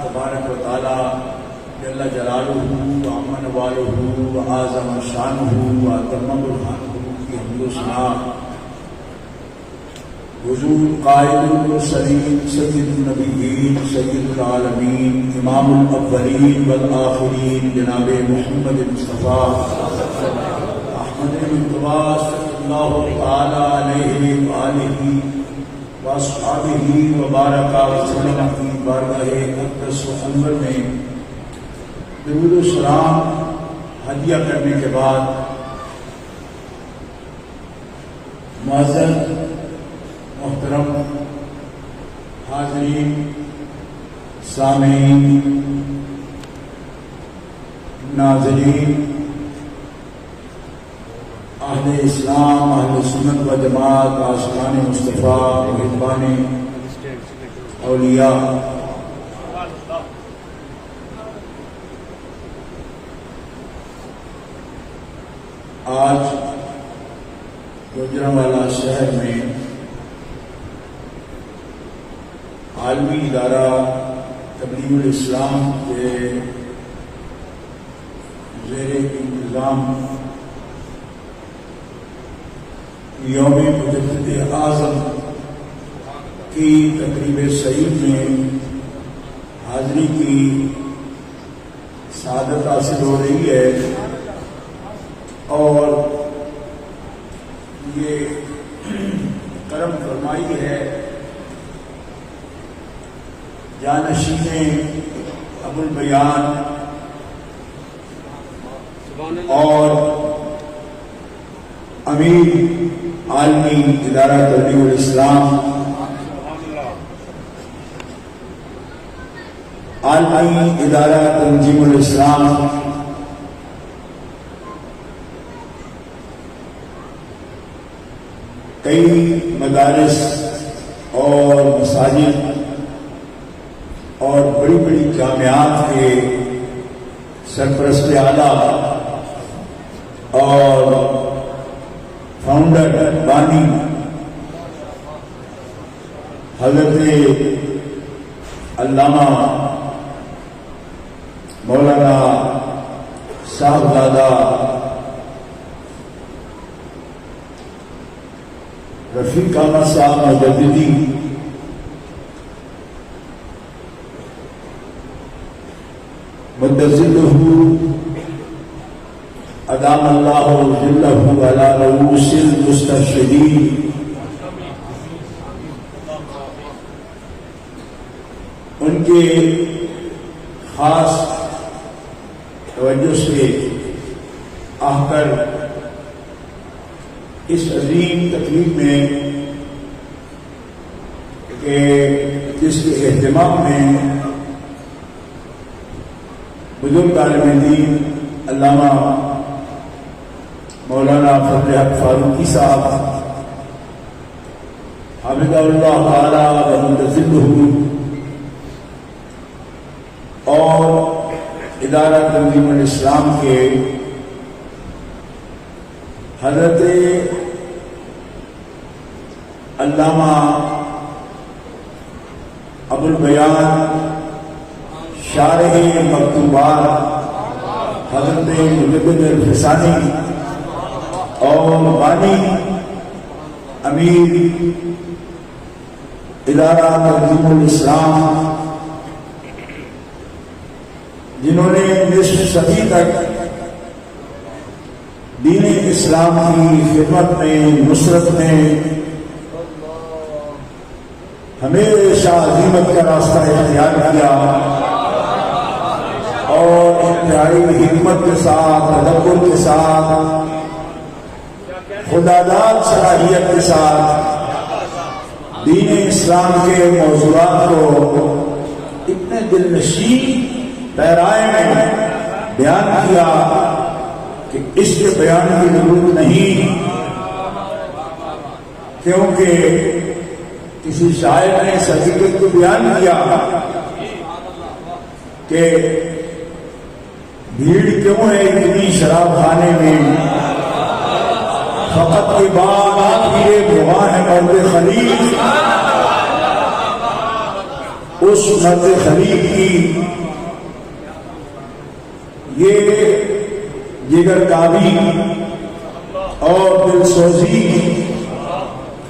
تبارک و تعالی جل جلالہ و عم نوالہ و اعظم شانہ و اتم برہانہ کی حمد و ثنا حضور قائد المرسلین سید النبیین سید العالمین امام الاولین والآخرین جناب محمد مصطفیٰ احمد المصطفیٰ صلی اللہ تعالی علیہ وآلہ واصحابہ وبارک وسلم کی بارگاہ اقدس و انور میں درود و سلام ہدیہ کرنے کے بعد معزز محترم حاضرین سامعین ناظرین اہل اسلام اہل سنت و جماعت عاشقان مصطفیٰ محبان اولیاء، آج گوجرانوالہ شہر میں عالمی ادارہ تبلیغ الاسلام کے زیر انتظام یوم مجدد اعظم کی تقریب سعید میں حاضری کی سعادت حاصل ہو رہی ہے، اور یہ کرم فرمائی ہے جانشین ابو البیان اور امیر عالمی ادارہ تبلیغ الاسلام عالمی ادارہ تنظیم الاسلام کئی مدارس اور مساجد اور بڑی بڑی جامعات کے سرپرست اعلیٰ اور فاؤنڈر بانی حضرت علامہ مولانا صاحبزادہ رفیق احمد صاحب مجددی مدظلہ ادام اللہ ظلہ علی رؤوس المستشہدین، ان کے خاص توجہ سے آ کر اس عظیم تقریب میں کہ جس کے اہتمام میں بزرگ عالم دین علامہ مولانا فضل حق فاروقی صاحب حافظہ اللہ تعالی و مدظلہ اور ادارہ تنظیم الاسلام کے حضرت علامہ ابو البیان شارح مکتوبات حضرت مجدد الفسانی اور بانی امیر ادارہ تنظیم الاسلام، جنہوں نے نصف صدی تک دین اسلام کی خدمت میں نصرت میں ہمیشہ عظیمت کا راستہ اختیار کیا اور انتہائی حکمت کے ساتھ تدبر کے ساتھ خداداد صلاحیت کے ساتھ دین اسلام کے موضوعات کو اتنے دل نشین پیرائے میں بیان کیا کہ اس کے بیان کی ضرورت نہیں، کیونکہ کسی شاعر نے اس حقیقت کو بیان کیا کہ بھیڑ کیوں ہے اتنی شراب خانے میں، فقط کے بعد آخر بغاہ مرد خلیل، اس مرد خلیق کی یہ جگر کابی اور دل سوزی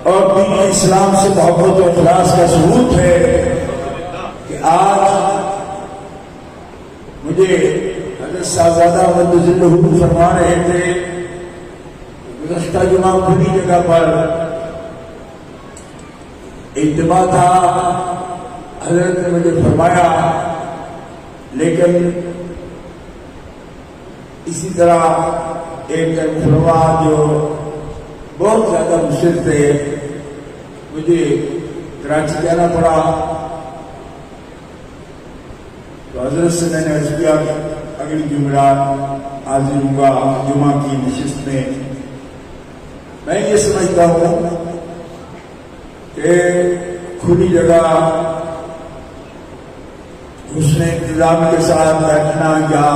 اور دین اسلام سے محبت و اخلاص کا ثبوت ہے کہ آج مجھے حضرت صاحبزادہ احمد ذلہ فرما رہے تھے گزشتہ جمعہ کھلی جگہ پر اجتماع تھا، حضرت نے مجھے فرمایا، لیکن اسی طرح ایک فرما جو بہت زیادہ مشکل تھے، مجھے کراچی جانا پڑا، تو حضرت سے میں نے عرض کیا اگلی جمعرات حاضر ہوں گا جمعہ کی نشست میں۔ میں یہ سمجھتا ہوں کہ کھلی جگہ حسن انتظام کے ساتھ بیٹھنا یا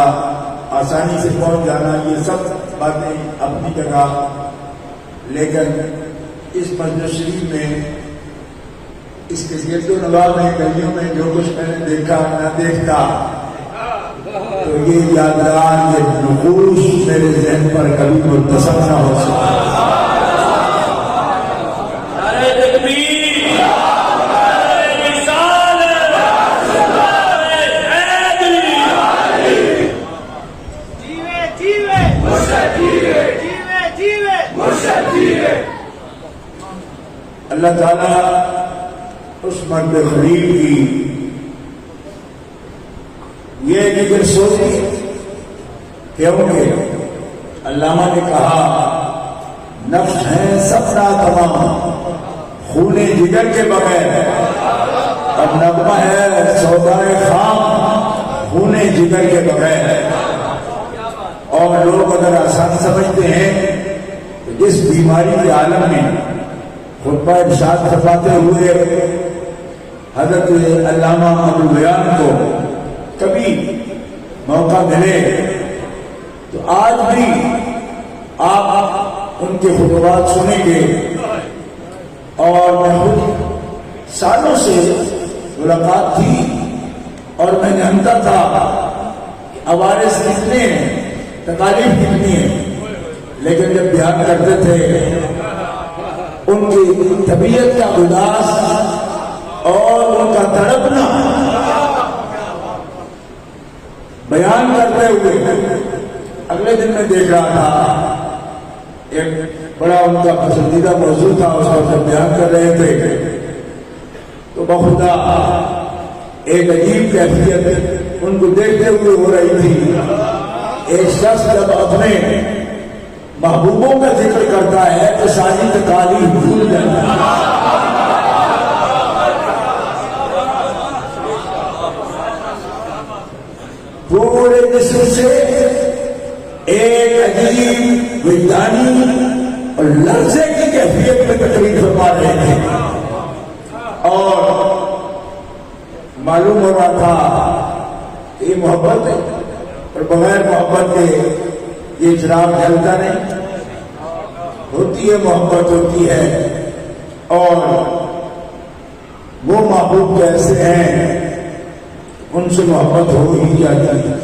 آسانی سے پہنچ جانا، یہ سب باتیں اپنی جگہ، لیکن اس مسجد شریف میں اس کے گرد و نواح میں گلیوں میں جو کچھ میں نے دیکھا نہ دیکھتا، تو یہ یادگار، یہ نقوش میرے ذہن پر کبھی منتصب نہ ہو سکتا۔ اللہ تعالیٰ اس مرد خلیق کی یہ جگر سوزی، کیونکہ علامہ نے کہا نفس ہے سپنا تمام خون جگر کے بغیر، اور نغمہ ہے سودائے خام خون جگر کے بغیر۔ اور لوگ اگر آسان سمجھتے ہیں تو جس بیماری کے عالم میں خطبہ ارشاد فرماتے ہوئے حضرت علامہ ابو بیان کو کبھی موقع ملے تو آج بھی آپ ان کے خطبات سنیں گے، اور میں خود سالوں سے ملاقات تھی اور میں جانتا تھا کہ عوارض کتنے ہیں، تکالیف کتنی ہیں، لیکن جب بیان کرتے تھے ان کی طبیعت کا اداس اور ان کا تڑپنا بیان کرتے ہوئے اگلے دن میں دیکھ رہا تھا، ایک بڑا ان کا پسندیدہ موضوع تھا، اس پر جب بیان کر رہے تھے تو بخدا ایک عجیب کیفیت ان کو دیکھتے ہوئے ہو رہی تھی۔ ایک شخص جب اپنے محبوبوں کا ذکر کرتا ہے تو ساری تکالیف بھول جاتا ہے۔ پورے جسم سے ایک عجیب وجدانی اور لرزے کی کیفیت میں تقریر فرما رہے تھے، اور معلوم ہو رہا تھا کہ یہ محبت ہے، اور بغیر محبت کے یہ چراغ جلتا نہیں، ہوتی ہے محبت ہوتی ہے، اور وہ محبوب کیسے ہیں ان سے محبت ہو ہی جاتی ہے۔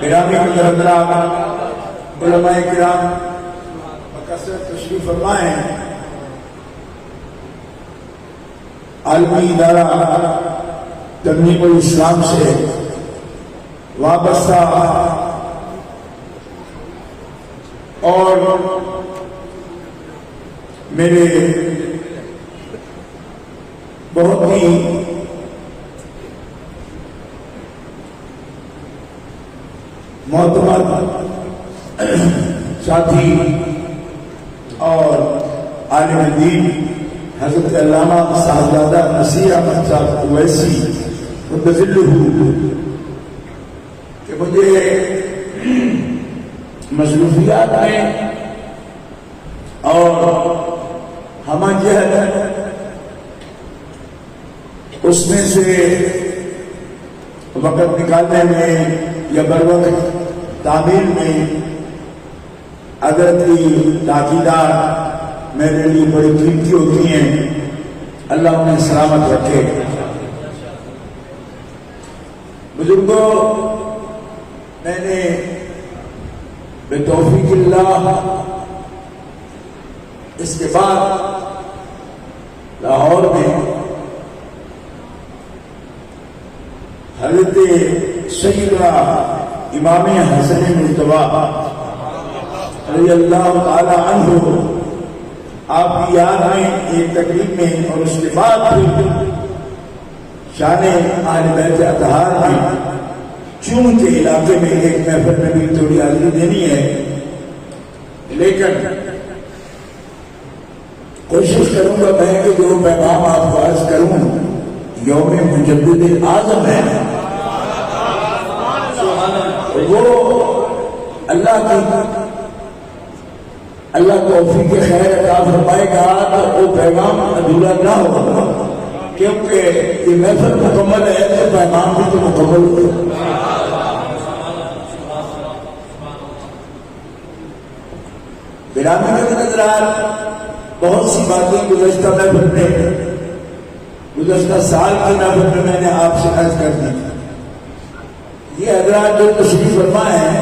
گرامی حضرات، علماء کرام بکثرت تشریف فرما ہیں، عالمی ادارہ ترمیم الاسلام سے وابستہ اور میرے بہت ہی معتبر ساتھی اور عالم دین حضرت علامہ صاحبزادہ نصیر احمد صاحب اویسی متذلہ کہ مجھے مصروفیات میں اور ہمہ جہت اس میں سے وقت نکالنے میں یا بروقت تعمیل میں حضرت کی تاکیدات میرے لیے بڑی قیمتی ہوتی ہیں، اللہ انہیں سلامت رکھے۔ بزرگوں، میں نے بتوفیق اللہ اس کے بعد لاہور میں حضرت سیدنا امام حسن مجتبیٰ رضی اللہ تعالی عنہ آپ کی یاد میں ایک تقریب میں، اور اس کے بعد پھر شان اہل بیت اطہار میں چون کے علاقے میں ایک محفل میں بھی تھوڑی حاضری دینی ہے، لیکن کوشش کروں گا میں کہ جو پیغام آپ کو عرض کروں یوم مجدد اعظم ہے، وہ اللہ توفیق خیر عطا فرمائے گا تو وہ پیغام ادھورا نہ ہوگا، کیونکہ یہ محفل مکمل ہے تو پیغام بھی تو مکمل ہو۔ گرامی کے نظران بہت سی باتیں گزشتہ محفل میں، گزشتہ سال کی محفل میں میں نے آپ سے عرض کر دی تھی۔ یہ حضرات جو تشریف فرما ہیں،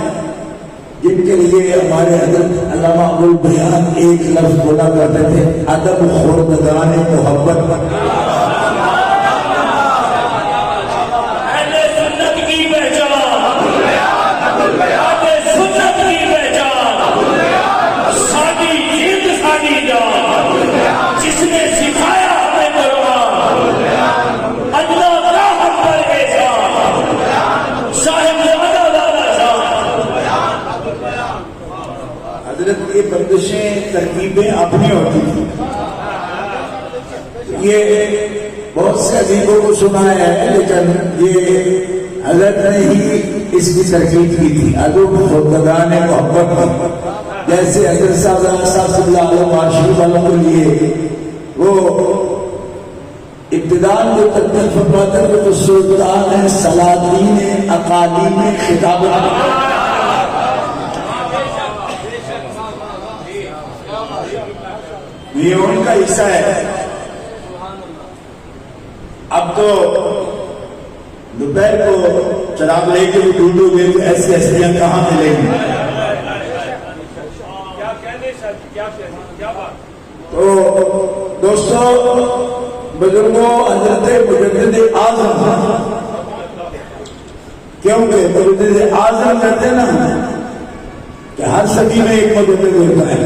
جن کے لیے ہمارے حضرت علامہ ابوالبیان ایک لفظ بولا کرتے تھے، ادب خوردگان محبت۔ یہ بندشیں ترکیبیں اپنی ہوتی تھی، یہ بہت سے عزیزوں کو سنا ہے، لیکن یہ حضرت نے ہی اس کی ترکیب کی تھی، ادب خوردگان محبت کی۔ جیسے حضرت صاحب صلی اللہ علیہ وسلم والوں کے لیے وہ ابتداء جو تقدیر فرماتے ہیں تو سلطان ہے، سلاطین اقالیم خطاب، یہ ان کا حصہ ہے۔ اب تو دوپہر کو چراغ لے کے بھی ڈھونڈو گے تو ایسی ہستیاں کہاں ملیں گی؟ تو دوستو، بزرگوں، حضرت مجدد اعظم، کیونکہ مجدد اعظم کہتے ہیں نا کہ ہر صدی میں ایک مجدد ہوتا ہے۔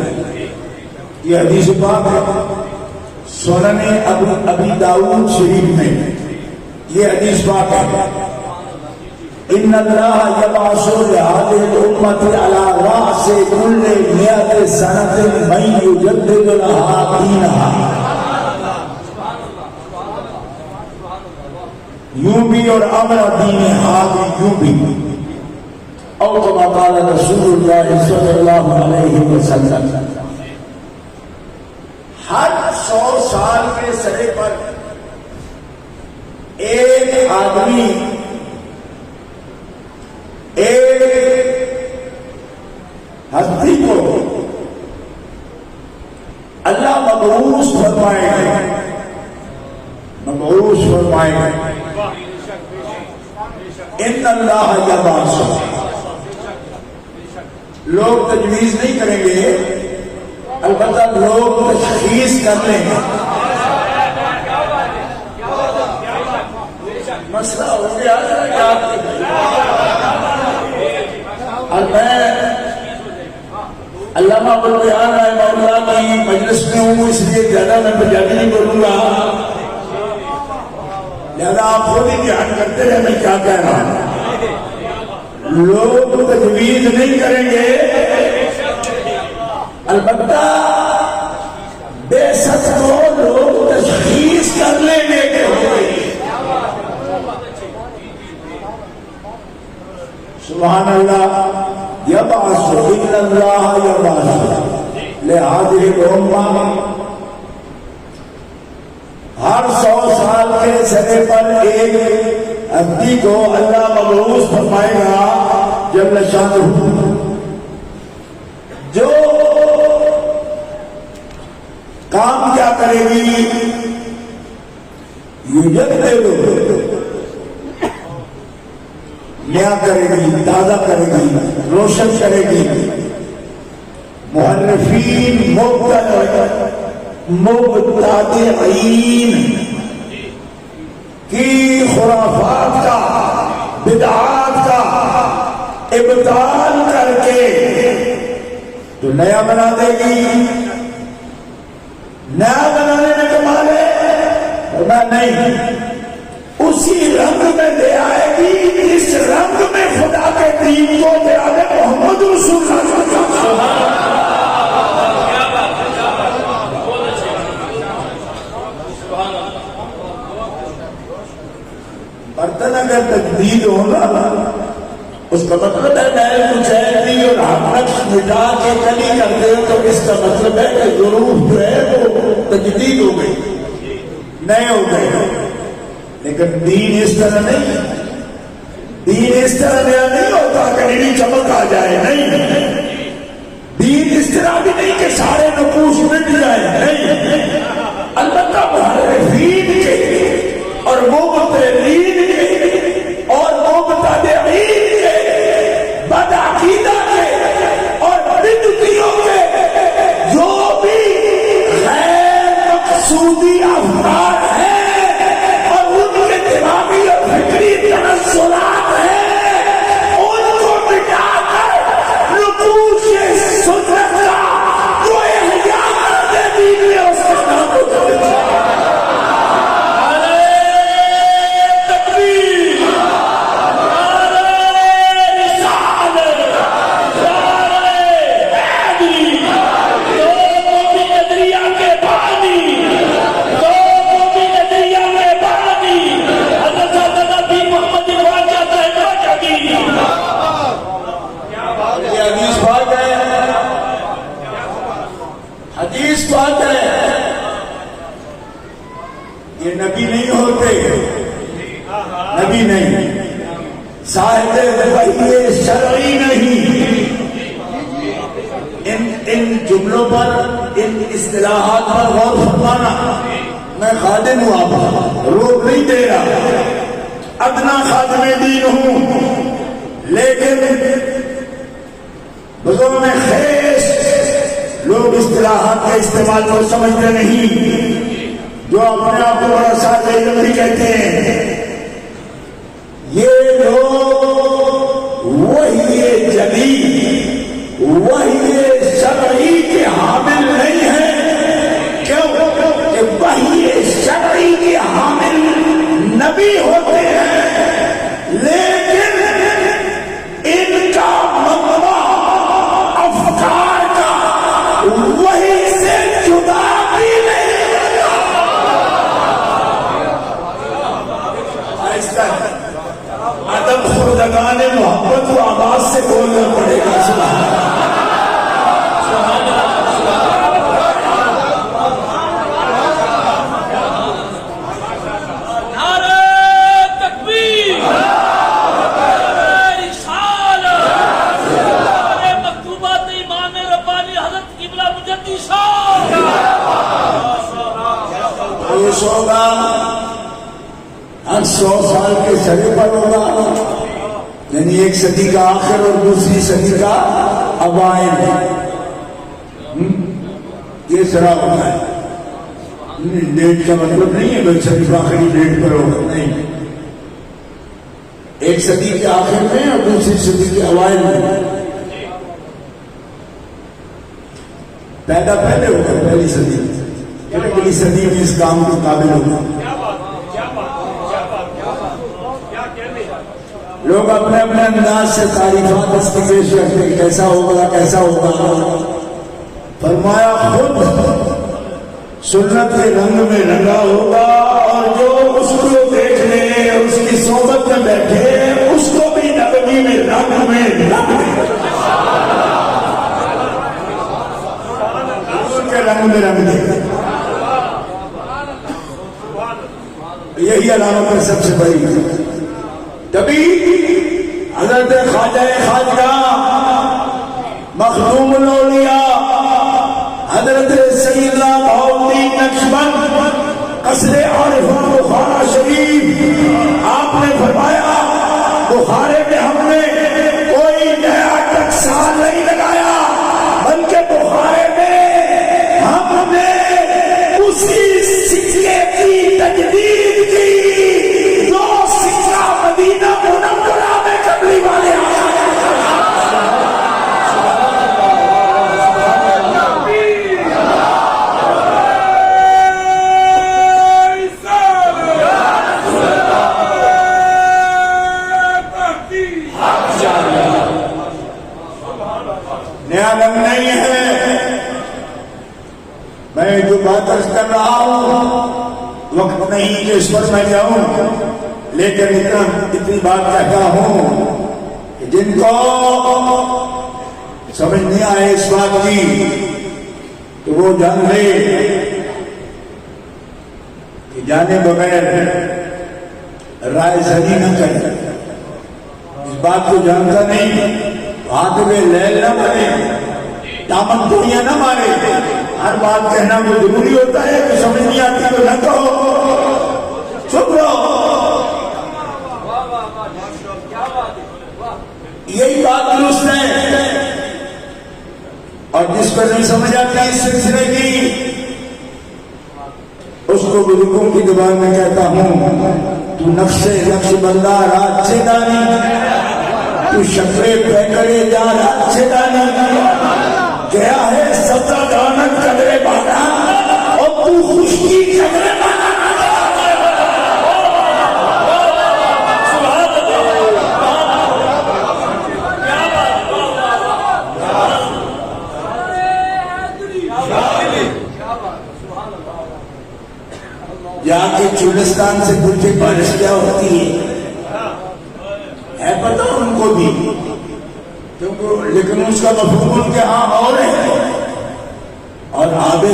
یہ حدیث پاک ہے سنن ابی داؤد شریف میں، یہ حدیث پاک ہے، ان اللہ یبعث لهذه الامة على رأس كل 100 سنة من يجدد لها دینها۔ یوں بھی اور امر دینها یوں بھی، او کما قال رسول اللہ صلی اللہ علیہ وسلم۔ ہر 100 سال کے سرے پر ایک آدمی، ایک ہستی کو اللہ مبعوث فرمائے گا، مبعوث فرمائے گا۔ ان اللہ یبعث، لوگ تجویز نہیں کریں گے، البتہ لوگ تشخیص کر لیں گے۔ مسئلہ ہو گیا، اور میں علامہ ابوالبیان رحمہ اللہ کی مجلس میں ہوں، اس لیے زیادہ میں پنجابی نہیں بولوں گا، لہذا آپ خود ہی دھیان کرتے رہے میں کیا کہہ رہا ہوں۔ لوگ تجویز نہیں کریں گے، البتہ بے شک کو لوگ تشخیص کر لیں گے کہ ہو گئی۔ سبحان اللہ، یبعث، ان اللہ یبعث لهذه الامة، ہر 100 سال کے سرے پر ایک ہستی کو اللہ مبعوث فرمائے گا جل شانہ، جو کام کیا کرے گی؟ یہ جب نیا کرے گی، تازہ کرے گی، روشن کرے گی۔ محرفین مبتدعین کی خرافات کا، بدعات کا ابطال کر کے تو نیا بنا دے گی۔ نیا بنانے میں کمال ہے، میں نہیں، اسی رنگ میں لے آئے گی اس رنگ میں خدا کے دین کو پیارے محمد رسول اللہ صلی اللہ علیہ وسلم۔ برتن اگر تجدید ہوگا اس کا مطلب ہے میں کچھ ایسی اور حقیقت مٹا کے کلی کرتے ہو تو اس کا مطلب ہے کہ ضرور جو ہے وہ تجدید ہو گئی، نئے ہو گئے۔ لیکن دین اس طرح نہیں، دین اس طرح نیا نہیں ہوتا کہ نئی چمک آ جائے، نہیں۔ دین اس طرح بھی نہیں کہ سارے نقوش مٹ جائیں، نہیں۔ البتہ محرفین کے اور مبتدعین کے اور مبتدعین کے، بدعقیدہ کے اور بدعتیوں کے جو بھی غیر مقصودی افکار ہیں اور ان کے دماغی اور فکری تنزلات ہیں، ان کو مٹا کر نقوش سنت کا جو احیاء کرتے دین میں اس کا نام کو جلد نبی نہیں ہوتے، نبی نہیں، صاحب وحی شرعی نہیں۔ ان جملوں پر، ان اصطلاحات پر غور فرمانا۔ میں خادم ہوں، آپ روک نہیں دے رہا، ادنا خادم دین ہوں، لیکن بزرگ میں خیش لوگ اصطلاحات کے استعمال کو سمجھتے نہیں، جو اپنے آپ کو بڑا صاحب علم بھی کہتے ہیں۔ یہ لوگ وحی جدید، وحی شرعی کے حامل نہیں ہیں۔ کیوں کہ وحی شرعی کے حامل نبی ہوتے ہیں، لیکن ان کا منبع افکار کا وحی سے جدا بھی نہیں۔ ادب خردگان محبت و آواز سے بولنا پڑے گا۔ نعرہ تکبیر، نعرہ رسالت، نعرہ مکتوبات امام ربانی حضرت قبلہ مجدد صاحب۔ پیش ہوگا ہر 100 سال کے سرے پر ہوگا، یعنی ایک صدی کا آخر اور دوسری صدی کا اوائل، یہ سرا ہوتا ہے۔ ڈیٹ کا مطلب نہیں ہے بھائی صدی کا آخری ڈیٹ پر ہوگا، نہیں، ایک صدی کے آخر میں اور دوسری صدی کے اوائل میں۔ پیدا پہلے ہوگا، پہلی صدی میں، پہلی صدی میں اس کام کے قابل ہوگا۔ لوگ اپنے اپنے انداز سے تعریفات اس کی پیش رکھتے ہیں، کیسا ہوگا کیسا ہوگا۔ فرمایا خود سنت کے رنگ میں رنگا ہوگا، اور جو اس کو دیکھنے اس کی صحبت میں بیٹھے اس کو بھی نبوی میں رنگ میں رنگ دے، حضور کے رنگ میں رنگ دے۔ یہی علامت ہے سب سے بڑی۔ تبھی حضرت خواجہ خواجہ مخدوم الاولیاء حضرت سیدنا بہاؤالدین نقشبند قصر عارفہ بخارا شریف آپ نے فرمایا بخارے میں ہم نے کوئی نیا ٹکسال نہیں لگایا بلکہ بخارے میں ہم نے اسی سکے کی تجدید کی جو سکہ مدینہ منورہ میں قبلی والے آیا نیا رنگ نہیں ہے. میں جو بات عرض کر رہا ہوں وقت نہیں کہ اس پر میں جاؤں لیکن اتنی بات کہتا ہوں کہ جن کو سمجھ نہیں آئے اس بات کی تو وہ جان لے کہ جانے بغیر رائے زنی نہ کرے. اس بات کو جانتا نہیں ہاتھ میں لیل نہ مارے دامن گولیاں نہ مارے. ہر بات کہنا وہ ضروری ہوتا ہے کہ سمجھ نہیں آتی تو نہ کہو چپ رہو. یہی بات درست ہے اور جس پر نہیں سمجھ آتی اس سلسلے کی اس کو بزرگوں کی زبان میں کہتا ہوں تو نقش بندہ رات سے دانی تو شکرے پیکرے جا رات سے دانی گیا ہے سبزہ دانت قدرے بانا اور تو خوشکی قدرے بانا. یہاں کے چولستان سے پوچھے بارش کیا ہوتی ہے پتہ ان کو بھی لیکن اس کا مفہوم ان کے ہاں اور ہے. اور آبے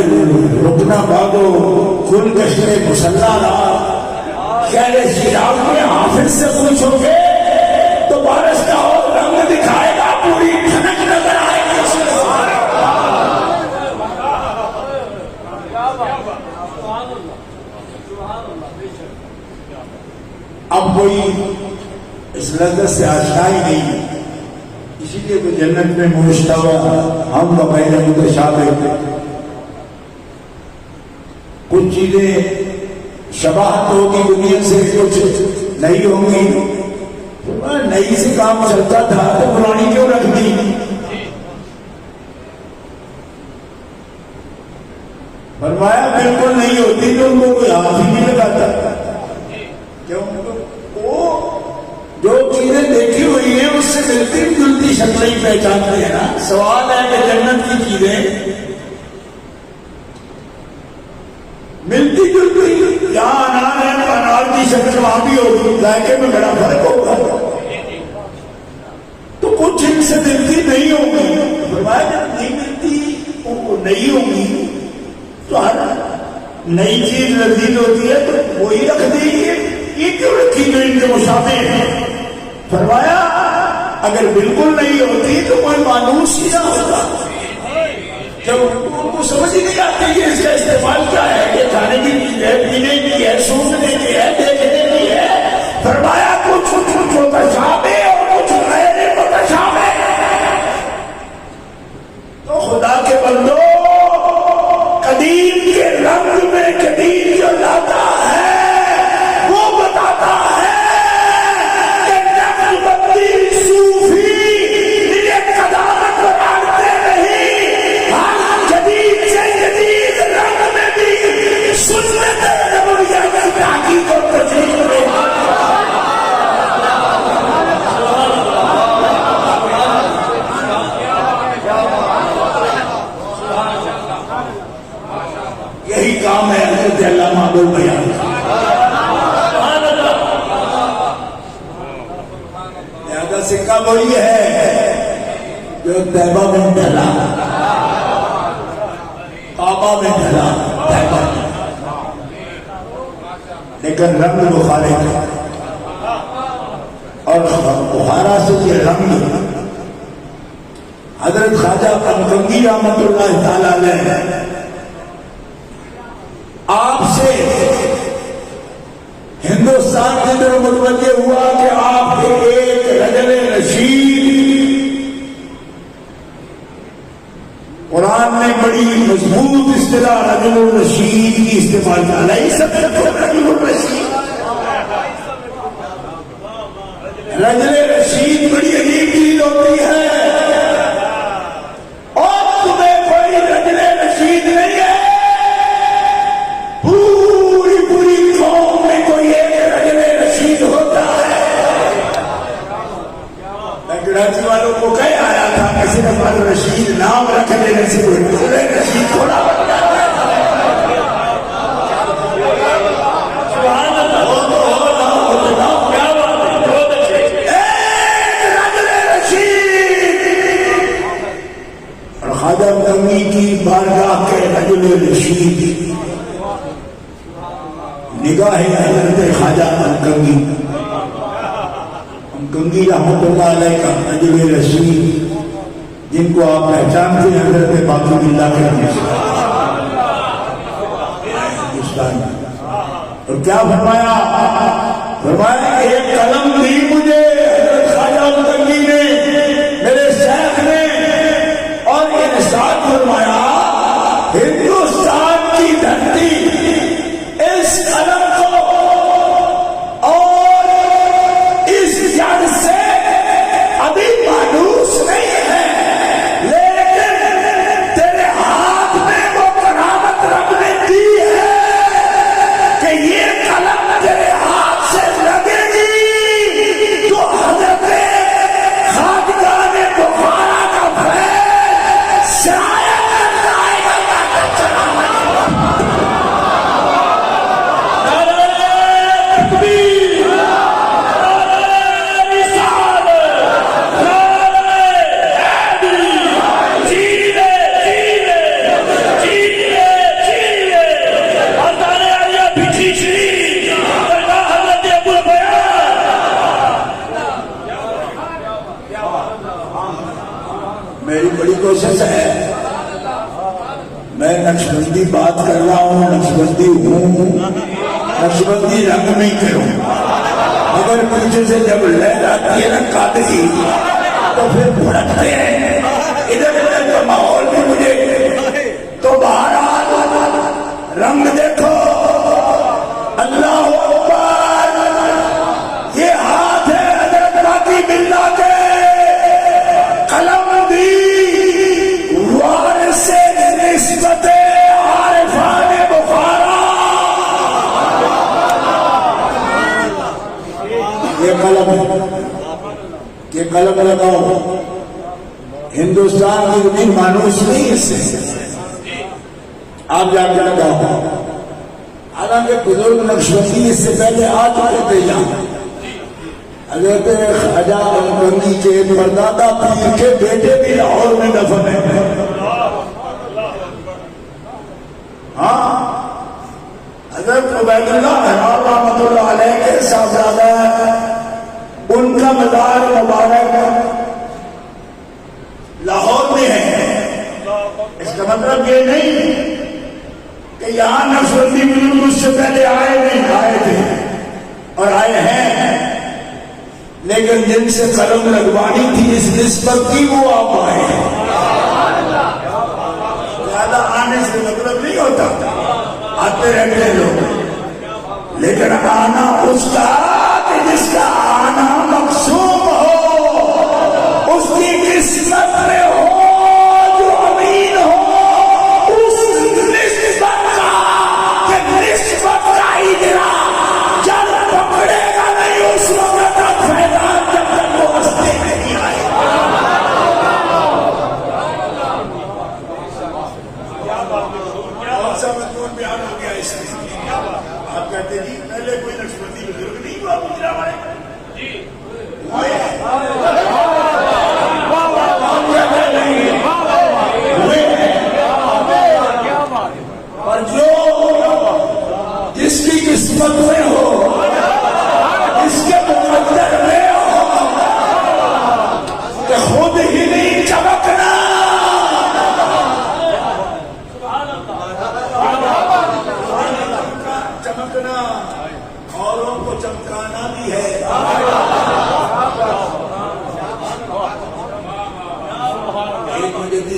رکنا بادو کل گشتے مسلح رہا کہلے شیراز میں حافظ سے پوچھو گے تو بارش کا اور رنگ دکھائے گا پوری ٹھنک نظر آئے گی. اب کوئی اس لذت سے آشنا ہی نہیں اسی لیے تو جنت میں مشتبہ ہم بغیر متشابہ کچھ چیزیں شباہت ہوگی دنیا سے کچھ نہیں ہوں گی. نئی سے کام چلتا تھا تو پرانی کیوں رکھ دی. فرمایا بالکل نہیں ہوتی تو ان کو کوئی ہاتھ ہی نہیں لگاتا. کیوں وہ جو چیزیں دیکھی ہوئی ہیں اس سے ملتی جلتی شکلیں ہی پہچانتے ہیں نا. سوال ہے کہ جنت کی چیزیں ملتی جلتی یہاں انار ہے انار کی شکل وہاں بھی ہوگی ذائقے میں بڑا فرق ہوگا تو کچھ ان سے ملتی نہیں ہوگی. فرمایا جب نہیں ملتی وہ نہیں ہوگی تو ہر نئی چیز لذیذ ہوتی ہے تو وہی رکھ دیجیے. یہ کیوں رکھی جو ان کے مشابہ ہیں. فرمایا اگر بالکل نہیں ہوتی تو کوئی مانوس ہی نہ ہوتا. جب ان کو سمجھ ہی نہیں آتی کہ اس کا استعمال کیا ہے. یہ کھانے کی چیز ہے پینے کی ہے سوکھنے کی ہے دیکھنے کی ہے. فرمایا کچھ متشابہ اور کچھ غیر متشابہ. تو خدا کے بندو قدیم کے رنگ میں قدیم جو لاتا ہے وہ بتاتا ہے کہ نقشبندی صوفی یہ قدامت بڑھتے نہیں. ہر جدید سے جدید رنگ میں بھی سنت نبویہ کی تحقیق اور تجدید میں یہی کام ہے حضرت علامہ ابو بیان کا. لہذا سکہ وہی ہے جو طیبہ میں ڈھلا کعبہ میں ڈھلا طیبہ میں لیکن رنگ مخالف ہے. اور بخارا سے یہ رنگ حضرت خواجہ قمقمی رحمۃ اللہ تعالی علیہ آپ سے ہندوستان کی طرف متوجہ ہوا کہ آپ کے ایک رجل رشید، قرآن نے بڑی مضبوط اصطلاح رجل الرشید کی استعمال کیا، نہیں سب رجل الرشید، رجل رشید بڑی عجیب چیز ہوتی ہے، اور تمہیں کوئی رجل رشید نہیں ہے، پوری قوم میں کوئی ایک رجل رشید ہوتا ہے۔ میں کراچی والوں کو کہہ آیا تھا کہ صرف رشید نام رکھ دینے سے کوئی رجل رشید تھوڑا بن جاتا ہے۔ خواجہ کنگی کی بارگاہ کے رجل رشید، نگاہ حضرت خواجہ کنگی رحمۃ اللہ علیہ کا رجل رشید، جن کو آپ پہچانتے ہیں حضرت باقی اللہ کے ہندوستان میں، اور کیا فرمایا؟ فرمایا ایک قلم دی مجھے حضرت خواجہ کنگی نے، میرے شیخ نے، اور ارشاد فرمایا ہندوستان کی دھرتی اس قلم کو اور اس جڑ سے ابھی مانوس نہیں ہے، لیکن تیرے ہاتھ میں وہ کرامت رب نے دی ہے کہ یہ قلم تیرے ہاتھ سے لگے گی تو حضرت خواجگان بخارا کا فیض شاید آئے گا۔ میری بڑی کوشش ہے، میں نقشبندی بات کر رہا ہوں، نقشبندی ہوں، نقشبندی رنگ نہیں کروں، مگر پیچھے سے جب لے جاتی ہے نا قادری تو پھر بھڑکتے ہیں، ادھر ادھر کا ماحول بھی مجھے تو بہرحال رنگ دیکھو، اللہ اکبر، یہ ہاتھ ہے حضرت باقی باللہ کے، قلم سے نسبت عارفان بخارا، یہ قلم لگاؤ، ہندوستان کی زمین مانوس نہیں اس سے، آپ جا کے لگاؤ، حالانکہ بزرگ نقشبندی اس سے پہلے آ چکے تھے یہاں، حضرت خواجہ کنگی کے پردادا پیر کے بیٹے بھی لاہور میں دفن ہیں، ہاں حضرت عبید اللہ رحمۃ اللہ علیہ کے صاحبزادہ، ان کا مزار مبارک لاہور میں ہے، اس کا مطلب یہ نہیں کہ یہاں نقشبندی بزرگ اس سے پہلے آئے نہیں، آئے تھے اور آئے ہیں، لیکن جن سے قلم لگوانی تھی اس نسبت کی وہ آپ آئے ہیں، زیادہ آنے سے مطلب نہیں ہوتا، آتے رہتے لوگ، لیکن آنا اس کا کہ جس کا آنا مقصود ہو، اس کی قسمت میں ہو، جو امین ہو، اس نسبت کا کہ نسبت کا اجرا جب پکڑے گا نہیں اس وقت تک فیضان جب تک وہ ہستے نہیں آئے۔ بیان ہو گیا اس میں، آپ کہتے جی پہلے کوئی نقشبندی بزرگ نہیں ہوا گجرا والے جی اور جو جس کی قسمت میں ہو، اس کے مقدر میں ہو کہ خود ہی نہیں چمکنا، چمکنا اوروں کو چمکنا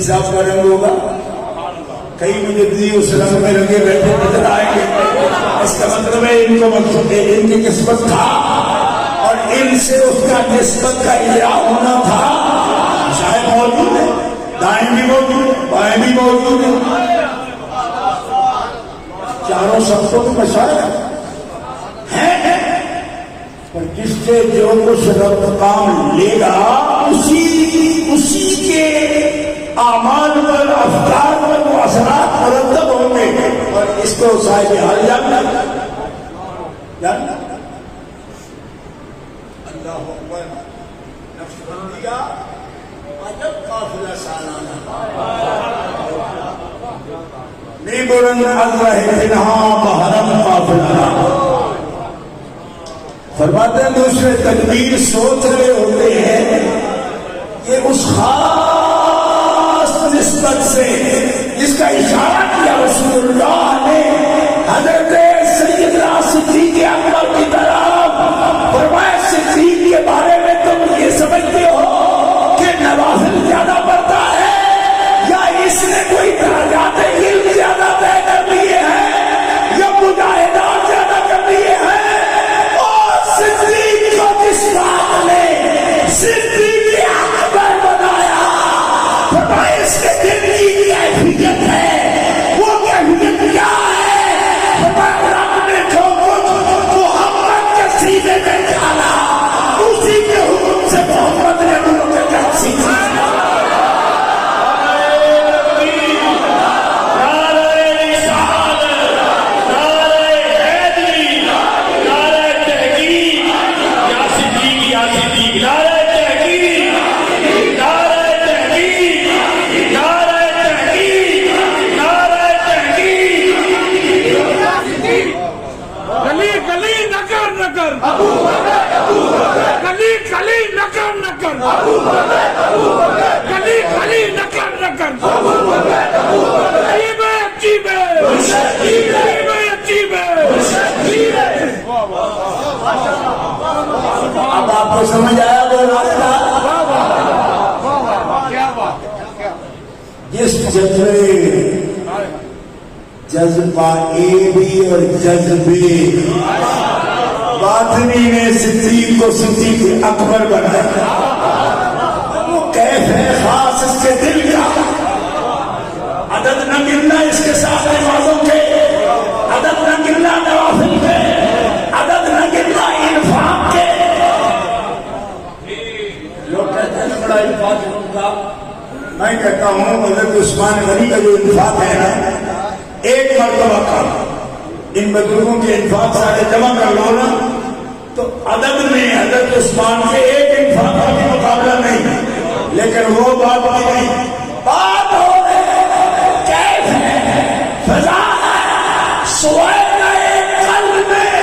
صاحب کا رنگ ہوگا. کئی مجددی اس رنگ میں رنگے بیٹھے نظر آئیں گے. اس کا مطلب ہے ان کو مقصود ہے ان کی قسمت تھا اور ان سے اس کا نسبت کا اجرا ہونا تھا. شاید موجود ہے, دائیں بھی موجود ہے, بائیں بھی موجود ہے, چاروں سبقوں کے مشاہد ہیں. پر جس سے جو کچھ رب کام لے گا اسی کے اعمال پر, افکار پر وہ اثرات مرتب ہوں گے. اور اس کو صاحب حال جاننا اللہ اکبر. نقشبندیہ عجب قافلہ سالانہ نیبرن اللہ تنہا محرم قافلہ. فرماتے ہیں دوسرے تکبیر سوچ رہے ہوتے ہیں کہ اس خاص نسبت سے جس کا اشارہ کیا رسول اللہ نے حضرت سیدنا صدیق اکبر کی طرف. فرمایا صدیق کے بارے میں تم یہ سمجھتے ہو کہ نوافل زیادہ پڑتا ہے یا اس نے کوئی درجات علم زیادہ طے کر لیے ہیں یا مجاہدات زیادہ کر لیے ہیں. صدیق کو جس بات نے صدیق اکبر بنایا فرمایا اس کے دل کی کیفیت ہے. وہ کیفیت کیا ہے؟ فرمایا رب نے جو کچھ محمد کے سینے میں ڈالا اسی کے حکم سے محمد نے ان کے گھر سیکھا. اب آپ کو سمجھ آیا وہ راستہ جس جذبہ بھی اور جذبے باطنی نے صدیق کو صدیق اکبر بنایا. وہ کیف ہے خاص اس کے دل کا. عدد نہ گننا اس کے ساتھ نمازوں کے, عدد نہ گننا نوافل کے, عدد نہ گننا انفاق کے. لوگ کہتے ہیں بڑا انفاق ہوگا. میں کہتا ہوں حضرت عثمان غنی کا جو انفاق ہے نا ایک مرتبہ کا ان بزرگوں کے انفاق سارے جمع کر لو نا تو عدد میں حضرت عثمان کے ایک انفاق کا بھی مقابلہ نہیں. لیکن وہ بات نہیں, بات ہو رہی کیف ہے, فضا ہے, سوئے قلب میں,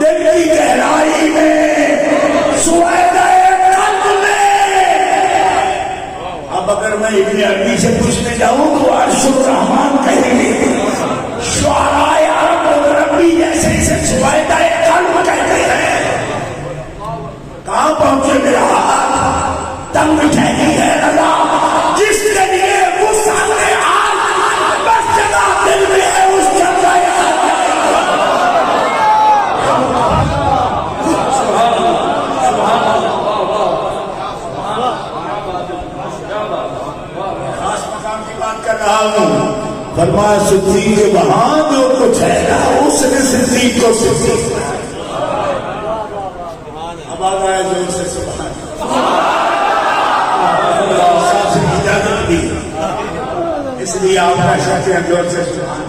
دل کی گہرائی میں, سوئے قلب میں. اب اگر میں ابن عربی سے پوچھنے جاؤں تو عرش الرحمان کہیں گے, شعراء عرب ربی جیسے اسے سوائدہ قلب کہتے ہیں. کہاں پہنچے میرا ہاتھ تنگ ٹھہری ہے رضا جس کے لیے وہ سامنے آج بس جگہ دل میں ہے اس جگہ. خاص مقام کی بات کر رہا ہوں. فرمایا صدیق کے وہاں جو کچھ ہے نا اس نے صدیق کو صدیق. اب آ گیا جو سے سبحان اجازت دی اس لیے آپ کا شک ہے جو سے سبحان.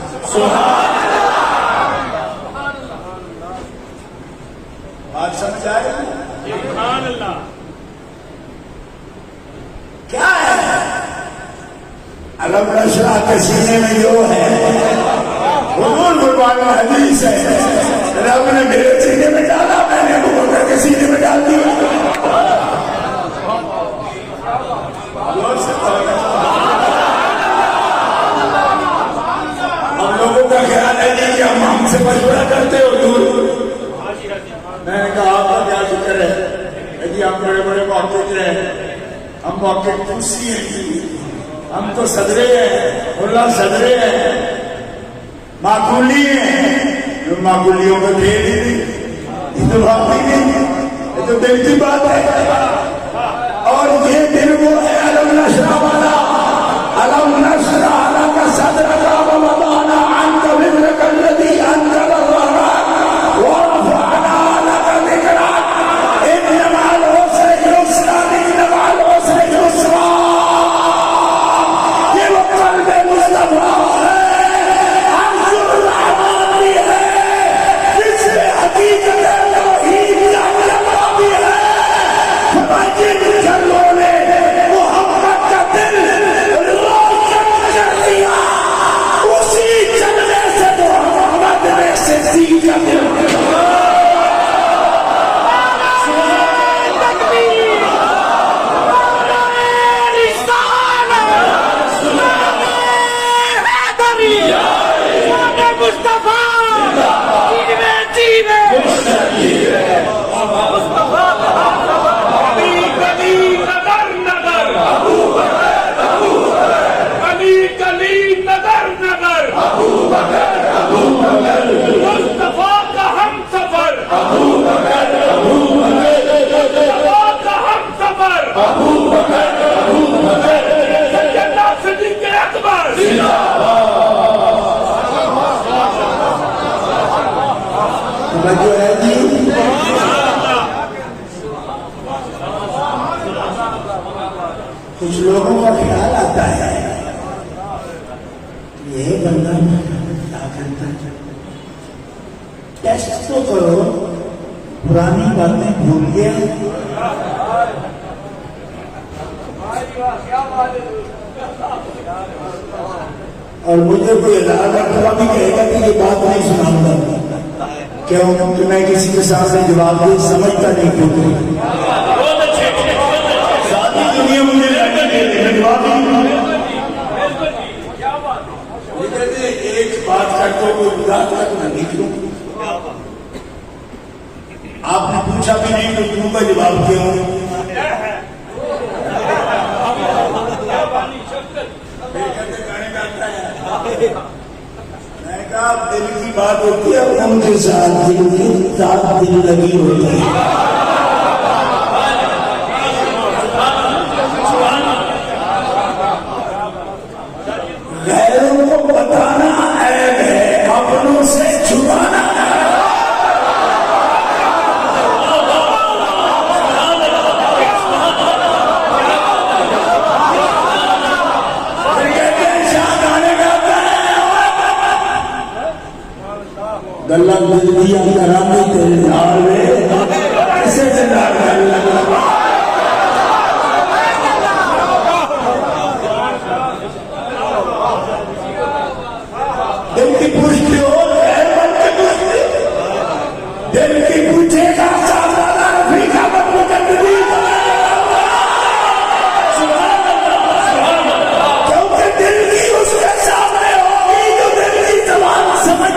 بات سمجھ آئے سبحان اللہ کیا ہے؟ علم نشرح کے سینے میں جو ہے حضور قربان حدیث ہے. رب نے میرے سینے میں ڈالا, میں نے ابو بکر کے سینے میں ڈال دیا. ہم لوگوں کا خیال ہے نہیں کہ ہم سے مشورہ کرتے ہو دور. میں نے کہا آپ کا کیا ذکر ہے جی, آپ بڑے بڑے بات سوچ رہے ہیں. ہم موقع کرسی ہیں، ہم تو صدرے ہیں، ملا صدرے ہیں، معقولی ہیں، معقولیوں کو دے دی، یہ تو بات ہی نہیں، یہ تو دل کی بات ہے. اور یہ دل وہ ہے علم نشرح والا، علم نشرح لک صدرک ووضعنا عنک وزرک الذی انقض ظہرک ورفعنا لک ذکرک ان مع العسر یسرا ان مع العسر یسرا. یہ وہ قلب مصطفیٰ ہے، عرش الرحمن بھی ہے، جس میں حقیقت توحید جاننا بھی ہے. جن جلوں نے محمد کا دل روشن کر دیا، اسی جلوے سے محمد نے صدیق کا دل جو ہے جی. کچھ لوگوں کا خیال آتا ہے یہ بندہ کیا کرتا ہے، ٹیسٹ تو کرو، پرانی باتیں بھول گیا. اور مجھے کوئی ادارہ بھی کہے گا کہ یہ بات نہیں سناؤں گا، کیوں کہ میں کسی کے سامنے جواب دے سمجھتا نہیں کیوں ساری دنیا مجھے جواب ایک بات کرتے ہو کوئی بات کرنا نکلوں. آپ نے پوچھا بھی نہیں تو کیوں کا جواب کیوں. میں کہا دل کی بات ہوتی ہے، ان کے ساتھ دل کی ساتھ دل لگی ہوتی ہے. غیروں کو بتانا عیب ہے، اپنوں سے چھپانا گلا دل دیا کرانے تیرے نال میں کسے سے نال گلا دل کی پوچھتے ہو غیر بن کے پوچھتے، دل کی پوچھے گا سامنا رفیقہ بن مقدمی کیونکہ دل کی اس کے سامنے ہوگی جو دل کی زبان سمجھ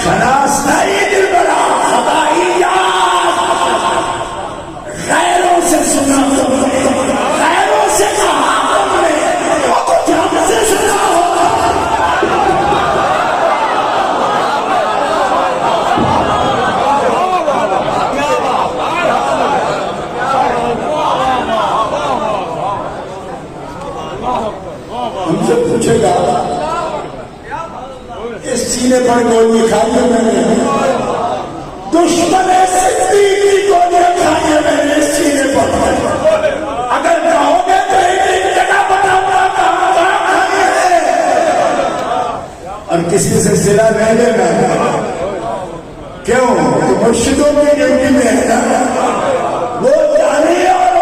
شناس نہیں دل بڑا خدائیات غیروں سے سنا غیروں سے کہا وہ کچھ ہم سے سنا ہوگا. ہم سے پوچھے گا اس سینے پر گولی کھائی ہے میں نے، دشمن صدیق کی گولیاں کھائی ہے میں نے اس سینے پر. اگر کہو گے تو ایک جگہ بتاؤں گا کہاں کھائی ہے، اور کسی سے صلہ نہیں لینا. کیوں؟ تو مرشدوں کی ڈیوٹی میں ہے نا، وہ جانے اور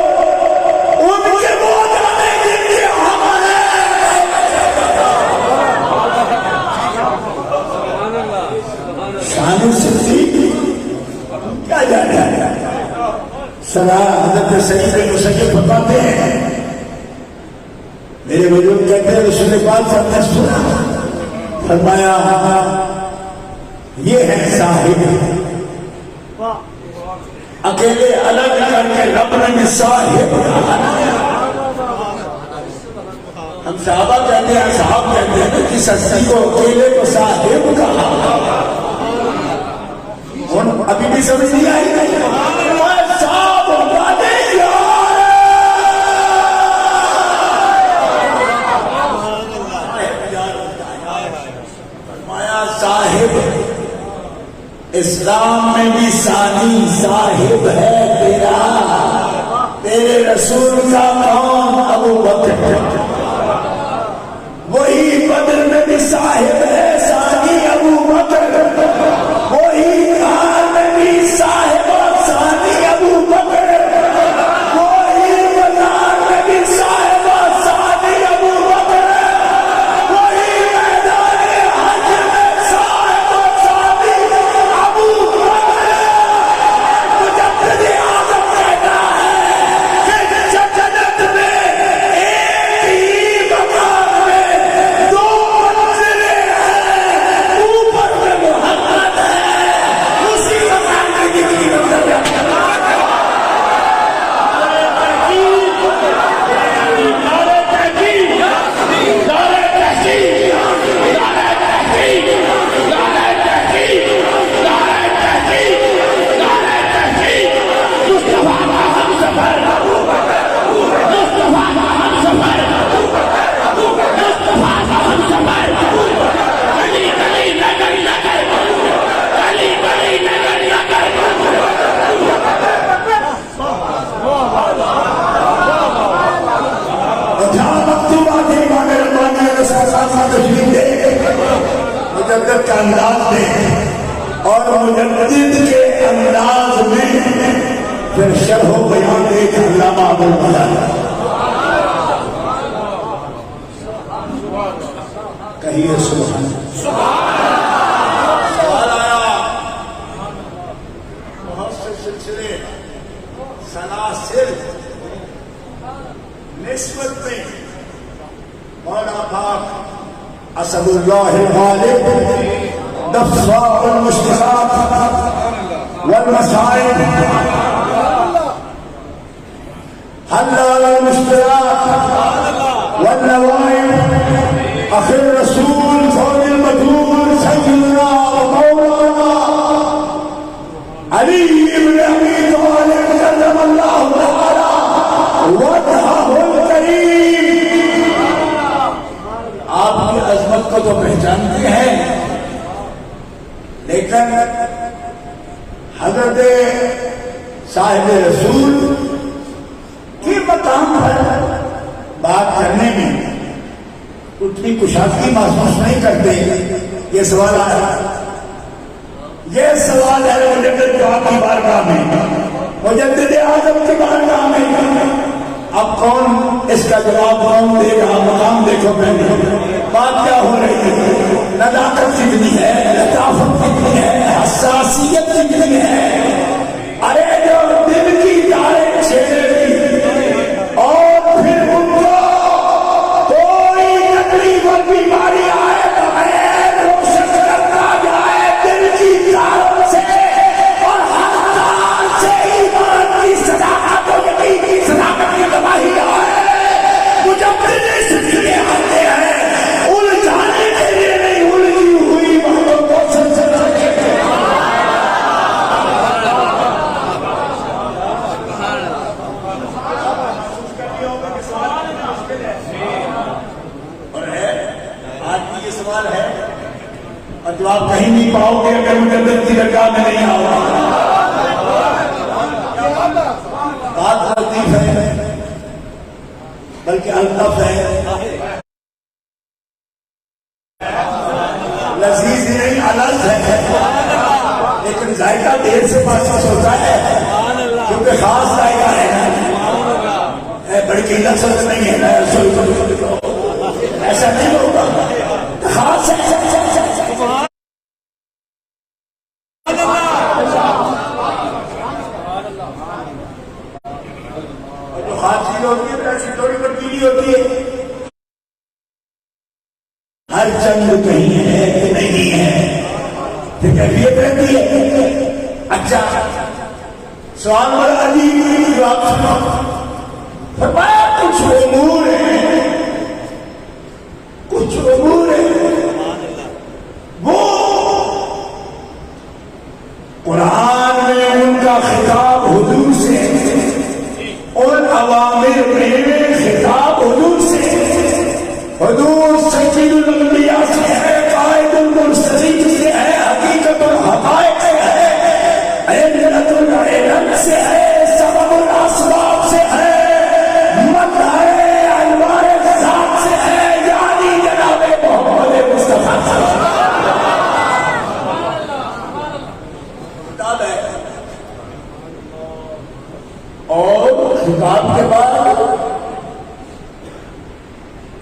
ان کے وہ جانے جن کے ہم ہیں. سنا حضرت سعید بن مسیب فرماتے ہیں میرے بزرگ کہتے ہیں رسول پاک صلی اللہ علیہ وسلم فرمایا یہ ہے صاحب اکیلے الگ کر کے رب نے صاحب ہم صحابہ کہتے ہیں صاحب کہتے ہیں کہ سستی کو اکیلے کو صاحب کہا ابھی بھی سمجھ نہیں آئی صاحب فرمایا صاحب اسلام میں بھی ثانی صاحب ہے تیرا تیرے رسول کا کون ابو بکر وہی بدر میں بھی صاحب ہے ثانی ابو بکر وہی کار میں بھی صاحب ثانی ابو بکر وہی بازار میں بھی صاحب ثانی ابو بکر وہی میدان حج میں صاحب ثانی ابو بکر مجدد اعظم کہتا ہے کہ جنت میں ایک ہی مقام میں دو منزلیں ہیں اوپر میں محمد ہے اسی مقام میں کتنی منزلیں مجدد کا انداز دے اور مجدد کے انداز میں پھر شرح و بیان دے کہ علامہ ابوالفضل کہیے سبحان سوال آیا بہت سے سلسلے سلاسل نسبت میں مولانا پاک اسد اللہ الغالب دفاع المشکلات والمصائب حل المشکلات والنوائب اخي الرسول فوز المدعو سيدنا ومولانا علي بن ابي طالب كرم الله تعالى وجهه الكريم آپ کی عظمت کو تو پہچانتے ہیں لیکن حضرت صاحب رسول کے مقام پر بات کرنے میں اتنی کشادگی محسوس نہیں کرتے یہ سوال آیا یہ سوال ہے مجدد کی بارگاہ میں مجدد اعظم کی بارگاہ میں اب کون اس کا جواب کون دے گا مقام دیکھو پہلے بات کیا ہو رہی ہے نزاکت کتنی ہے لطافت کتنی ہے حساسیت کتنی ہے ارے جو دل کی تاریں چھیڑے گی اور پھر ان کو کوئی تکلیف اور بیماری آئے تو غیر روشن کرنا جائے دل کی تاروں سے اور ہر تار سے ایمان کی صداقت و یقین کی صداقت کی گواہی آئے مجدد سلسلے آتے ہیں الجھانے کے لیے نہیں الجھی ہوئی باتوں کو سلسلہ اور ہے آج بھی یہ سوال ہے اور جو آپ کہیں نہیں پاؤ گے اگر مجدد کی درگاہ میں نہیں آؤ بات لطیف ہے بلکہ الطف ہے لذیذ نہیں الگ ہے لیکن ذائقہ دیر سے محسوس ہوتا ہے کیونکہ خاص ذائقہ ہے بڑی قلت سمجھ نہیں ہے ایسا نہیں ہوگا خاص ہے حاصل ہوتی ہے ایسی تھوڑی تبدیلی ہوتی ہے. ہر چند کہیں ہے کہ نہیں ہے تو کیفیت رہتی ہے. اچھا سوال بڑا عجیب جواب سنو. فرمایا کچھ امور ہیں وہ قرآن میں ان کا خطاب حضور سے، ان اوامر میں خطاب حضور سے. حضور سید الانبیاء سے ہے، قائد المرسلین سے ہے، حقیقت الحقائق سے ہے، علت العلم سے ہے، سبب الاسباب سے ہے، اور خطاب کے بعد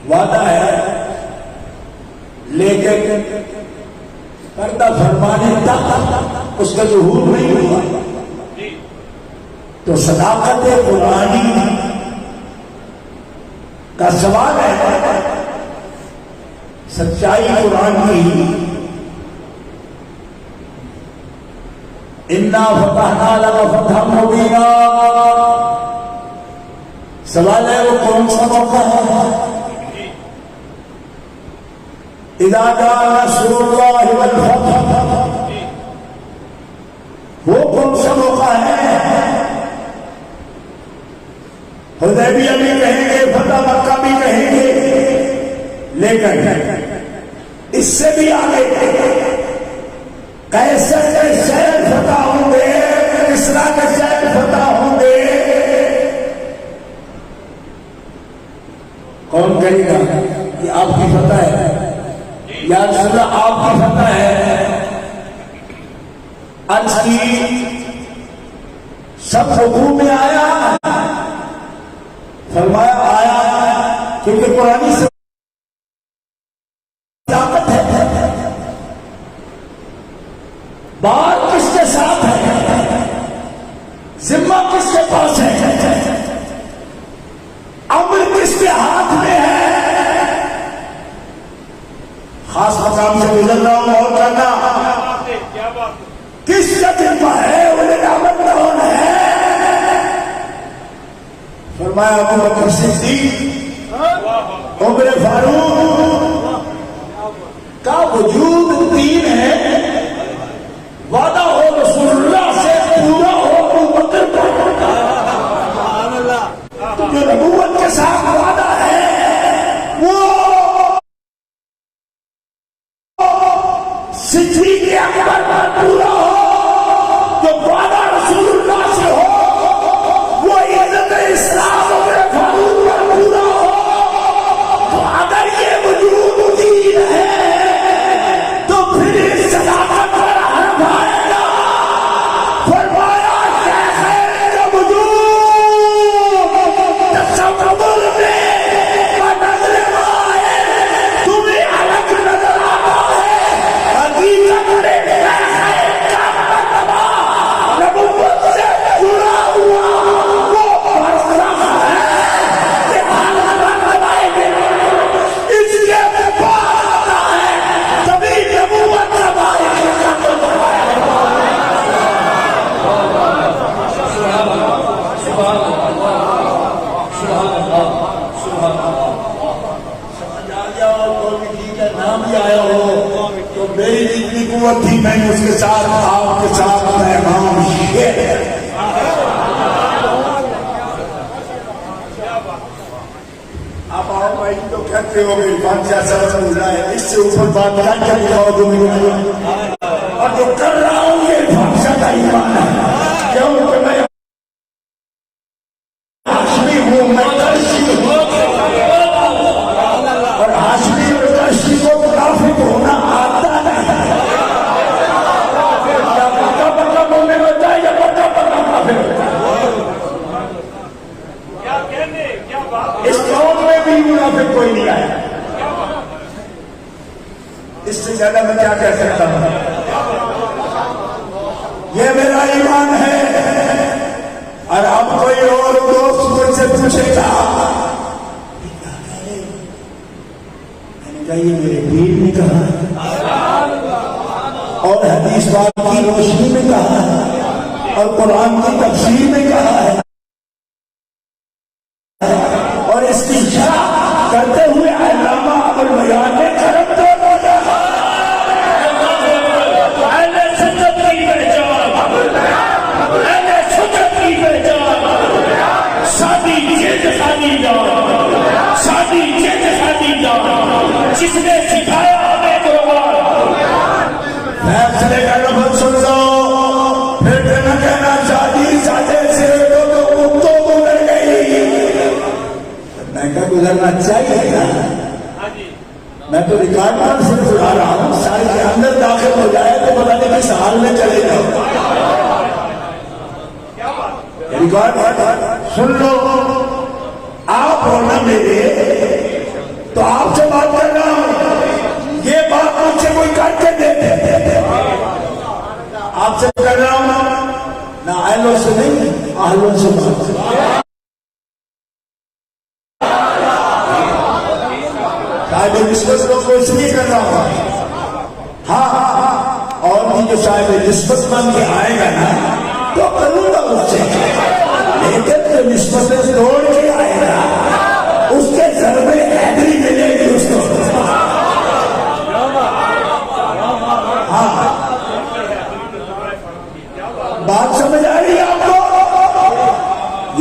وعدہ ہے، لیکن پردہ فرمانے تک اس کا ظہور نہیں ہوا. تو صداقت قرآنی کا سوال ہے، سچائی قرآن کی. انا فتحنا لک فتحا مبینا، سوال ہے وہ کون سا موقع ہے؟ اذا جاء نصر اللہ والفتح، وہ کون سا موقع ہے؟ حدیبیہ بھی کہیں گے، فتح مکہ بھی کہیں گے، لیکن اس سے بھی آگے کیسر کے شہر فتح ہوں گے، کسریٰ کے شہر فتح ہوں گے. کون کہے گا کہ آپ کی فتح ہے یا رسول اللہ آپ کی فتح ہے؟ عرض کی سب حکم میں آیا، فرمایا آیا کیونکہ قرآن سے طاقت ہے. بات کس کے ساتھ ہے؟ ذمہ کس کے پاس ہے؟ امر کس کے ہاتھ میں ہے؟ خاص مقام سے گزر رہا ہوں اور کرنا کس کا ذمہ ہے؟ انہیں نعمت کون ہے؟ فرمایا ابو بکر صدیق، عمر فاروق کا وجود دین ہے. وعدہ ہو رسول اللہ سے، پورا ہو ابو بکر کا. جو نبوت کے ساتھ وعدہ ہے وہ صدیق اکبر پر پورا ہو. جو وعدہ رسول اللہ سے ہو وہ عزت اسلام عمر فاروق پر پورا ہو. تو اگر یہ وجود دین ہے تو پھر اس صداقت پر حرف آئے گا. فرمایا شیخ کا وجود تصور میں نظر آئے تمہیں الگ نظر آتا ہے، حقیقت میں شیخ کا مرتبہ نبوت سے جڑا ہوا وہ برزخ ہے کہ ہر مرتبہ اس کے بعد آتا ہے تبھی نبوت ہماری نام بھی آیا ہو تو میری جتنی قوت تھی میں نے اس کے ساتھ آپ کے ساتھ پیغام شیئر. آپ آؤ بھائی تو کہتے ہو گے فاتحہ سبق ملا ہے، اس سے اوپر بات کیا دکھاؤ دو منٹ. اور جو کر رہا ہوں یہ فاتحہ کا ایمان ہے، کیوں کہ میں ہاشمی ہوں، میں قریشی ہوں، اور ہاشمی اور قریشی کو منافق ہونا آتا نہیں. یا پکا پکا مومن ہوتا ہے یا پکا پکا کافر ہوتا ہے. اس قوم میں بھی منافق کوئی نہیں آیا. اس سے زیادہ میں کیا کہہ سکتا ہوں؟ یہ میرا ایمان ہے. اور اب کوئی اور دوست مجھ سے پوچھے گا حدیث پاک کی روشنی میں کہا ہے اور قرآن کی تفسیر میں کہا ہے، اور اس کی شرح کرتے ہوئے علامہ ابوالبیان نے کرم تو جس نے سکھایا ہمیں قرآن، فیصلے کا لفظ سن لو، پھر نہ کہنا شادی سادے سے تو گزر گئی، میں کہا گزرنا چاہیے نا، میں تو ریکارڈ پر سے سنا رہا ہوں، سال کے اندر داخل ہو جائے تو پتہ نہیں کس حال میں چلے جاؤ، ریکارڈ سن لو، آپ ہونا میرے تو آپ سے بات کر رہا ہوں، یہ بات مجھ سے کوئی کر کے دے، آپ سے کر رہا ہوں، نہ اہلوں سے نہیں اہلوں سے بات کر رہا ہوں، صاحب نسبت لوگ کو اس لیے کر رہا ہوں، ہاں اور بھی جو صاحب نسبت بن کے آئے گا نا تو کروں گا مجھ سے، لیکن جو نسبتیں توڑ کے آئے گا اس کے ضربے حیدری ملے گی اس کو، ہاں بات سمجھ آ رہی ہے آپ کو؟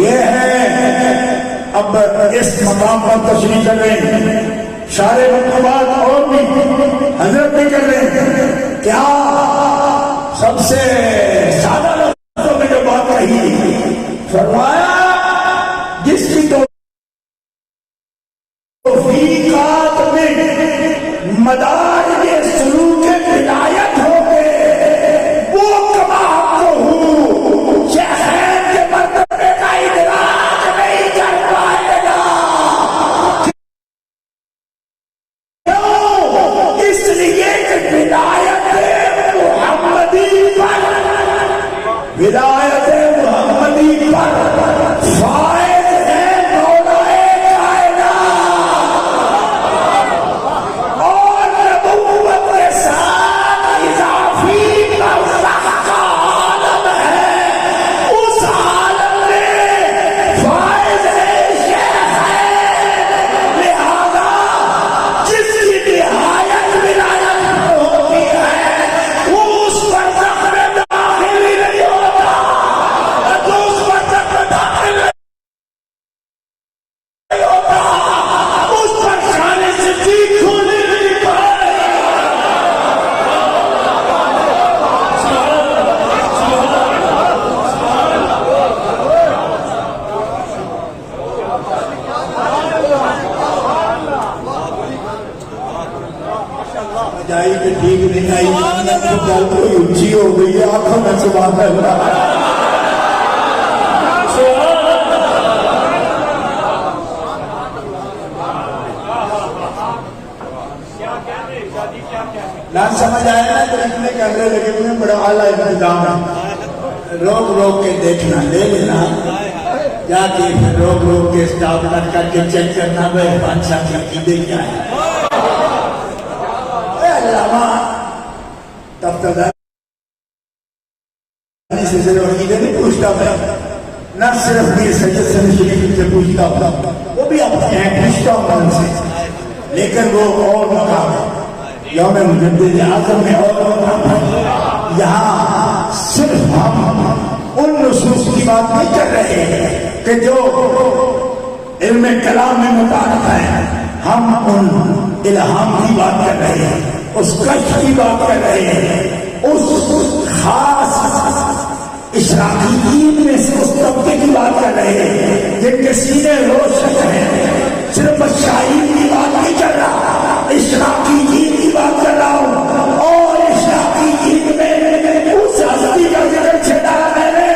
یہ ہے اب اس مقام پر تشریح کر رہے ہیں، سارے مطلبات اور بھی حضرت بھی کر رہے ہیں، کیا سب سے سادہ لفظوں میں جو بات کہی، فرمایا جس کی توفیقات میں مدار یہ سلوک ولایت ہو گئے، وہ کما کو ہوں شیخین کے مرتبے کا ادراک نہیں کر پائے گا، کیوں؟ اس لیے کہ ولایت محمدی پر، ولایت محمدی پر فائز ہے مولا کائنات، اور نبوت کے ساتھ اضافی برزخ کا عالم ہے، اس عالم میں فائز ہے شیخ ہے، لہذا جس کی نہایت ولایت ہوتی ہے وہ اس برزخ میں داخل ہی نہیں ہوتا، تو اس برزخ میں داخل نہیں ہوتا، اس پر شان صدیق کھولنے نہیں پائے، جائی کہ ٹھیک نہیں آئی، گل کوئی اونچی ہو گئی ہے، آنکھوں میں سبحان اللہ، نہ سمجھ آیا نا تو اتنے کیمرے لگے ہوئے ہیں، بڑا اعلیٰ انتظام ہے، روک روک کے دیکھنا، لے لینا جا کے پھر روک روک کے اسٹاپ کٹ کر کے چیک کرنا بھائی بادشاہ کی عقیدے کیا ہے، اے علامہ تفتردانی سے صرف عقیدے نہیں پوچھتا میں، نہ صرف میر سید سن شریف سے پوچھتا ہوں، وہ بھی اپنے ہیں پوچھتا ہوں ان سے، لیکن وہ اور مقام ہے، یوم مجدد اعظم میں اور مقام ہے، یہاں صرف ہم ان نصوص کی بات نہیں کر رہے ہیں کہ جو علم کلام میں متعارف ہے، ہم ان الہام کی بات کر رہے ہیں، اس کشف کی بات کر رہے ہیں، اس خاص اشراقی دین میں سے اس طبقے کی بات کر رہے ہیں جن کے سینے روشن ہیں، صرف شاعری کی بات نہیں کر رہا، اشراقی دین کی بات کر رہا ہوں، اور اشراقی دین میں اس ہستی کا ذکر چھیڑا میں نے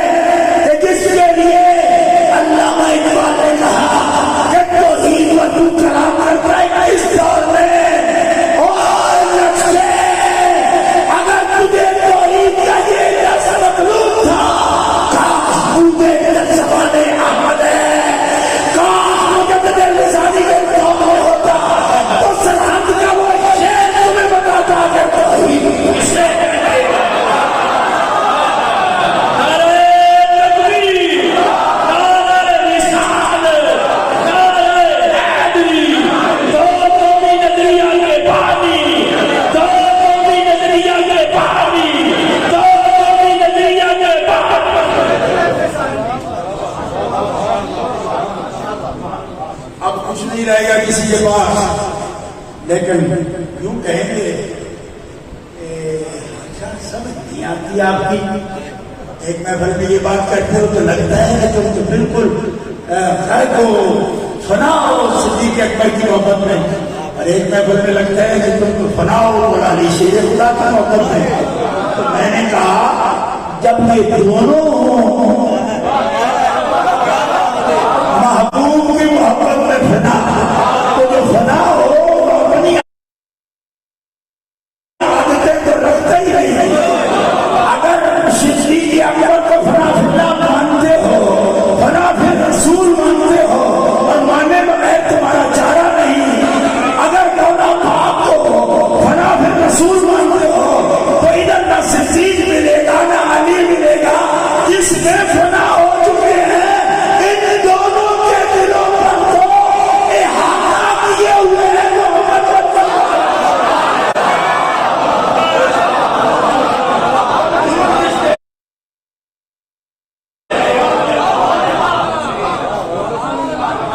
کہ جس کے لیے علامہ اقبال نے کہا کہ توحید و تو کلام کرتا ہے اس دور میں، اور نقشے اگر تجھے توحید کا یہ لفظ مطلوب تھا، کاش تجھے زبان احمد ہے، کاش مجدد لسانی کے قوم میں ہوتا تو سلامت کا وہ شعر تمہیں بتاتا کہ توحید سے نہیں رہے گا کسی کے پاس. لیکن یوں کہیں گے سمجھ نہیں آتی آپ کی. ایک محفل میں یہ بات کرتے ہو تو لگتا ہے کہ تم تو بالکل خیر کو فنا ہو صدیق اکبر کی محبت میں, اور ایک محفل میں لگتا ہے کہ تم تو فنا ہو مولانا شیر خدا کی محبت میں. تو میں نے کہا جب یہ دونوں محبوب کی محبت میں فنا, تو جو فنا ہو اپنی عادتیں تو رکھتا ہی نہیں. اگر صدیق اکبر کو فنا فی اللہ مانتے ہو, فنا فی رسول مانتے ہو, اور مانے بغیر تمہارا چارہ نہیں. اگر مولا پاک کو فنا فی رسول مانتے ہو تو ادھر نہ صدیق ملے گا نہ علی ملے گا. جس میں فنا ہو چکے ہیں ان دونوں کے دلوں پر تو احاطہ کیے ہوئے ہیں محمد رسول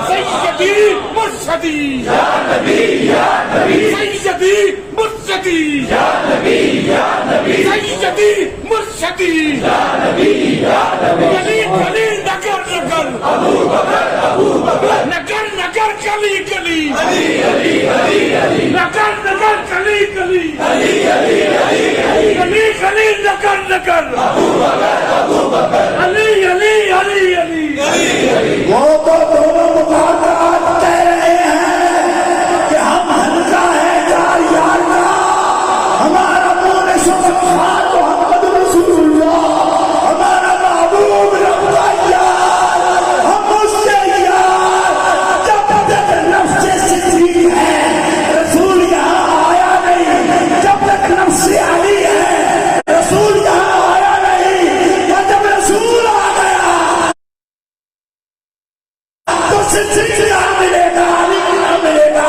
سیدی مرشدی یا نبی یا نبی, سیدی مرشدی یا نبی یا نبی, سیدی مرشدی یا نبی یا نبی, گلی گلی نگر نگر ابو بکر ابو بکر, نگر نگر گلی گلی علی علی علی علی, نگر نگر گلی گلی علی علی علی علی, گلی گلی نگر نگر ابو بکر ابو بکر, علی علی علی علی علی. وہ تو دونوں مقاطعات کہہ رہے ہیں کہ ہم حلقہ ہے چار یار کا, ہمارا مون شفاعت محمد رسول اللہ, ہمارا محبوب رب کا یار, ہم اس سے یار. جب تک نفس صدیق ہے رسول یہاں آیا نہیں, جب تک نفس علی ہے رسول یہاں آیا نہیں, اور جب رسول آ گیا تو صدیق نہ ملے گا, علی نہ ملے گا.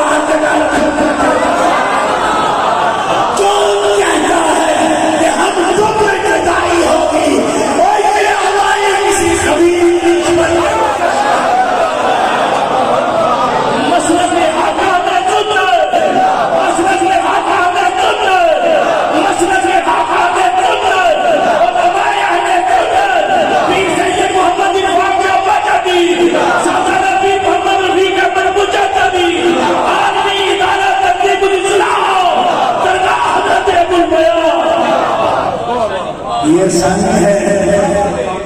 کون کہتا ہے کہ ہم تم میں جدائی ہوگی, اور یہ ہماری کسی خبیر کی خبر مسلک آقا میں تم, مسلک آقا میں تم, مسلک آقا میں تم, علماء اہل تم, پیر سید محمد الواقع بجدی, سلطان نبی محمد رفیق اکبر مجددی, عالمی ادارہ تبلیغ الاسلام, درگاہ حضرت ابو البیاں. یہ سن ہے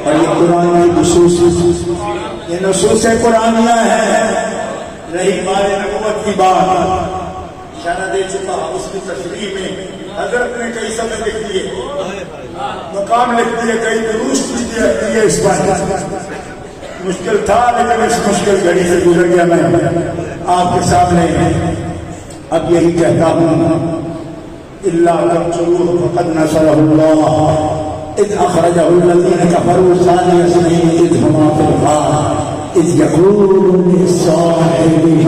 اور یہ قرآن کی نصوص, یہ نصوص قرآنیہ ہیں. رہی بار نبوت کی بات, اشارہ دے چکا اس کی تشریح میں حضرت نے کئی سبق لکھ دیے, مقام لکھ دیے, کئی دروس لکھ دیے. اس بات مشکل تھا لیکن اس مشکل گھڑی سے گزر گیا. میں آپ کے سامنے اب یہی کہتا ہوں, اللہ تنصروه فقد نصره الله اذ اخرجه الذين كفروا ثاني اثنين اذ هما في الغار اذ يقول لصاحبه,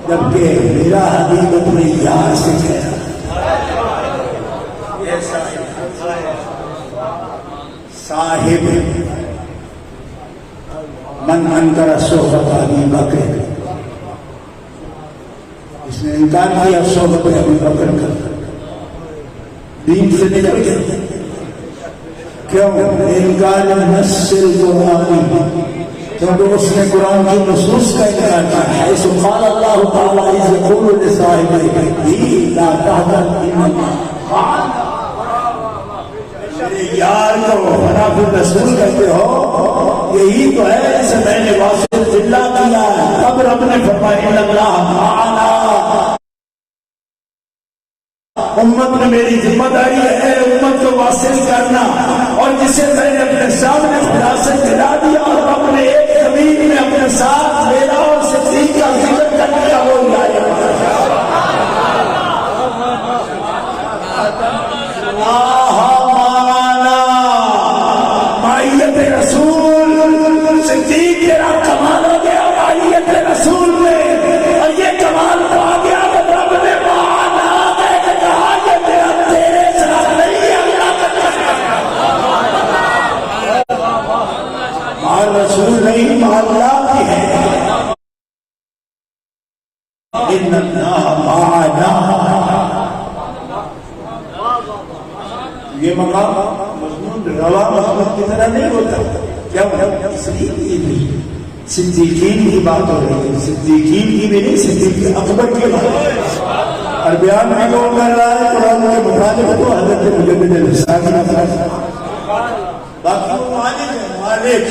جبکہ میرا حبیب اپنے یار سے کہہ رہا, صاحب من انکر صحبت ابی بکر, اس نے انکار کیا صحبت ابی بکر کا, دین سے نکل گیا. کیوں؟ انکار نص القرآن, کیونکہ اس نے قرآن کی نصوص کا انکار کیا. حیث قال اللہ تعالی اذ یقول لصاحبہ لا تحزن ان اللہ معنا, یار کو فنا فی رسول کہتے ہو, یہی تو ہے جسے میں نے واصل ذلہ کیا. اب رب نے فرمایا ان اللہ معنا, امت میں میری ذمہ داری ہے امت کو واصل کرنا, اور جسے میں نے اپنے سامنے خدا سے ملا دیا اور اپنے ایک زمین میں اپنے ساتھ میرا اور صدیق کا ذکر کرنے کا وہ لایا. رسول صدیق تیرا کمال ہو گیا مائیت رسول میں, اور یہ کمال پا گیا تو رب نے کہا یہ تیرا تیرے ساتھ نہیں ہے, اللہ مقام مضمون روا محمد کی طرح نہیں ہوتا. کیا اس لیے یہ بھی صدیقین کی بات ہو رہی ہے, صدیقین کی بھی نہیں, صدیق اکبر کی بات. اور بیان میں کون کر رہا ہے قرآن کے مخالف تو حضرت مجدد الاسلام کی بات. باقی وہ مالک ہے, مالک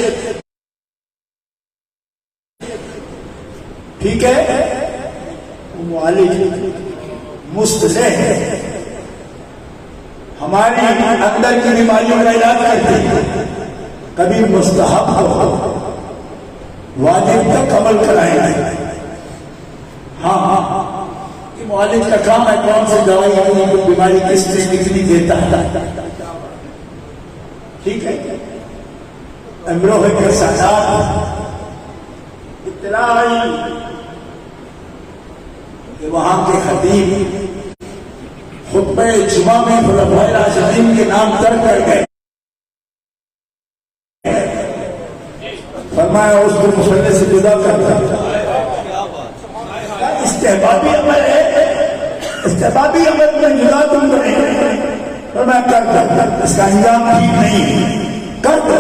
ٹھیک ہے, وہ مالک مستلح ہے, ہماری اندر کی بیماریوں کا علاج کرتے ہیں. کبھی مستحب ہو واجب تک عمل کرائیں گے. ہاں ہاں یہ معالج کا کام ہے, کون سی دوائی بیماری کس نے کتنی دیتا ہے. ٹھیک ہے, امروہ کے ساتھ اطلاع آئی کہ وہاں کے خطیب خطبہ جمعہ میں خلفائے راشدین کے نام ترک کر گئے. فرمایا اس کو مسلح سے جدا کرتا. استحبابی عمل ہے, استحبابی عمل میں جدا تم کریں اور میں کرتا, اس کا انجام ٹھیک نہیں کرتا.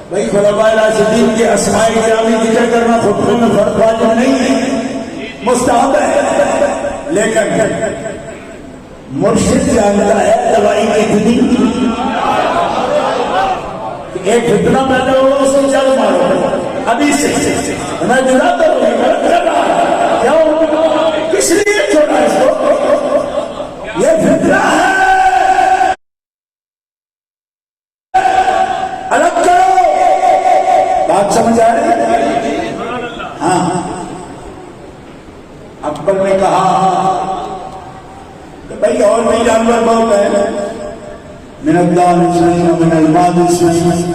بھائی خلفائے راشدین کے اسماء گرامی ذکر کرنا خطبے میں فرض واجب نہیں ہے, مستحب ہے. لیکن مرشد جانتا ہے دوائی کتنی, ایک فتنہ پیدا ہو اس کو چل مارو ابھی سے میں جدا کروں کیوں, کس لیے چھوڑا اس کو, یہ فتنہ ہے, الگ کرو. بات سمجھ آ رہی ہے؟ ہاں. اکبر نے کہا کہ بھائی اور بھی جانور بہت ہے, من الدان اسمعین من الماد اسمعین.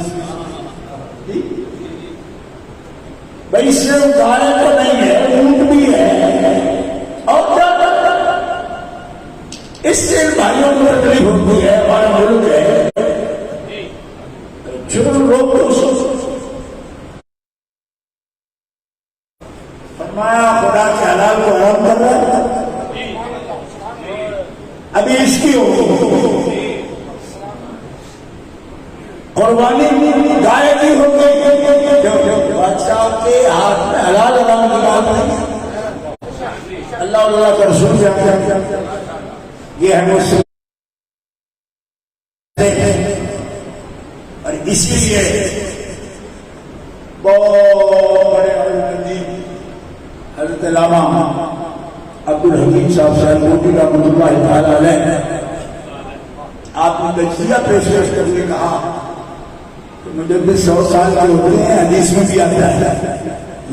بھائی صرف گائے تو نہیں ہے, اونٹ بھی ہے, اور کیا اس سے بھائیوں کو تکلیف ہوتی ہے. ہمارا ملک ہے جو لوگ فرمایا خدا کے حلال کو حرام کر رہا ہے. ابھی اس کی ہو قربانی گائے کی ہو گئی, بادشاہ کے ہاتھ میں حلال حرام کی بات نہیں. اللہ اللہ کا رسول جانتا ہے یہ ہے مسلم, اور اسی لیے بہت بڑے حضرت علامہ عبدالحکیم صاحب سہرموتی رحمۃ اللہ تعالی علیہ آپ نے تجزیہ پیش کر کے کہا کہ مجدد 100 سال کے ہوتے ہیں, حدیث میں بھی آتا ہے,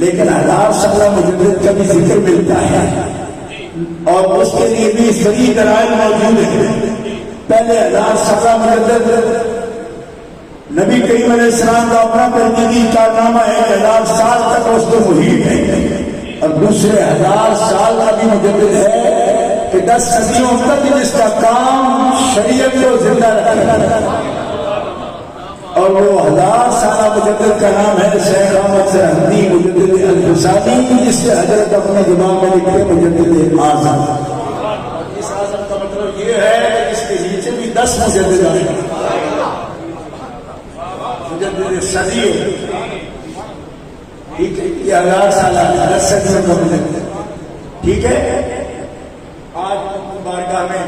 لیکن 1000 سالہ مجدد کا بھی ذکر ملتا ہے, اور اس کے لیے بھی صحیح دلائل موجود ہیں. پہلے 1000 سالہ مجدد نبی کریم علیہ السلام کا اپنا ترجیحی کارنامہ ہے کہ 1000 سال تک اس کو محیط ہے, اور دوسرے 1000 سال کا بھی مجدد ہے کہ 10 صدیوں تک جس کا کام شریعت کو زندہ رکھنا, اور وہ 1000 سالہ مجدد کا نام ہے شیخ احمد سرہندی مجدد الفسانی, جس سے حضرت اپنے دماغ میں لکھتے مجدد اعظم. اس اعظم کا مطلب یہ ہے کہ اس کے نیچے بھی 10 مجدد آئے, مجدد صدی. ٹھیک ہے, یہ 1000 سالہ 10 صدیوں کا مجدد. ٹھیک ہے, آج بارگاہ میں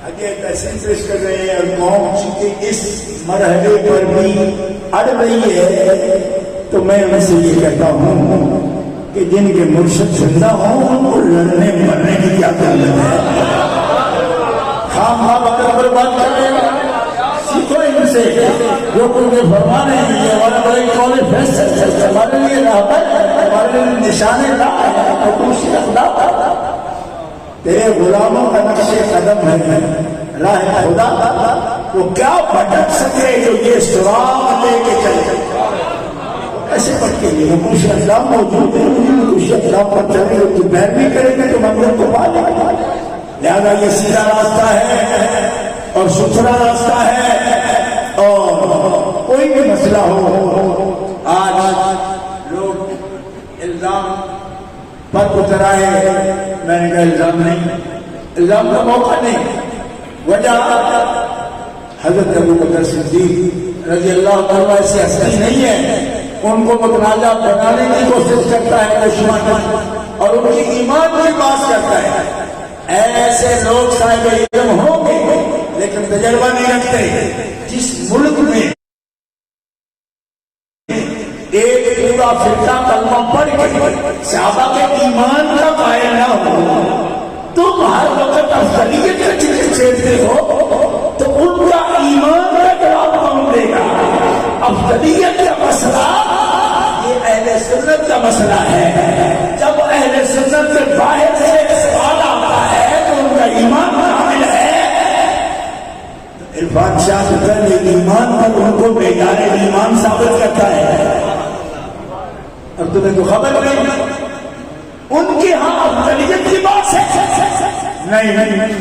حجِ تحسین پیش کر رہے ہیں, اور قوم چونکہ اس مرحلے پر بھی اڑ رہی ہے, تو میں ان سے یہ کہتا ہوں کہ جن کے مرشد زندہ ہوں ان کو لڑنے مرنے کی کیا ضرورت ہے. خام خواہ بات کر رہے ہیں, سیکھو ان سے جو کچھ فرمانے ہیں. یہ ہمارا بڑے قول فیصل ہے, ہمارے لیے رہبر ہے, ہمارے لیے نشان راہ ہے, خصوصی اخلاق ہے. تیرے غلاموں کا نقش قدم ہے راہ خدا, وہ کیا بھٹک سکے جو یہ سراغ لے کے چلے. ایسے پڑھ کے لیے کچھ اسلام موجود ہے, کچھ اسلام پر چلے گا تو پیروی کریں گے تو منزل کو پا لیں گے. لہذا یہ سیدھا راستہ ہے اور ستھرا راستہ ہے, اور کوئی بھی مسئلہ ہو. آج لوگ الزام پر اترائے, میں نے کہا الزام نہیں, الزام کا موقع نہیں. وجہ حضرت ابو بکر صدیق رضی اللہ تعالیٰ ایسی ہستی نہیں ہے، ان کو متنازع بنانے کی کوشش کرتا ہے دشمن اور ان کی ایمان کی بات کرتا ہے۔ ایسے لوگ صاحب علم ہوں گے لیکن تجربہ نہیں رکھتے۔ جس ملک میں ایک پورا فرقہ کلمہ پڑھ کے صحابہ کے ایمان کا قائل نہ ہو، تم ہر وقت افضلیت کا چیز چھیڑتے ہو تو ان کا ایمان کا جواب کون دے گا؟ افضلیت کا مسئلہ یہ اہل سنت کا مسئلہ ہے۔ جب اہل سنت کے باہر سے سوال آتا ہے تو ان کا ایمان کامل ہے۔ عرفان شاہ پہلے ایمان پر ان کو بیدار ایمان ثابت کرتا ہے۔ اب تمہیں تو خبر نہیں، ان کے ہاں افضلیت کی بات ہے نہیں،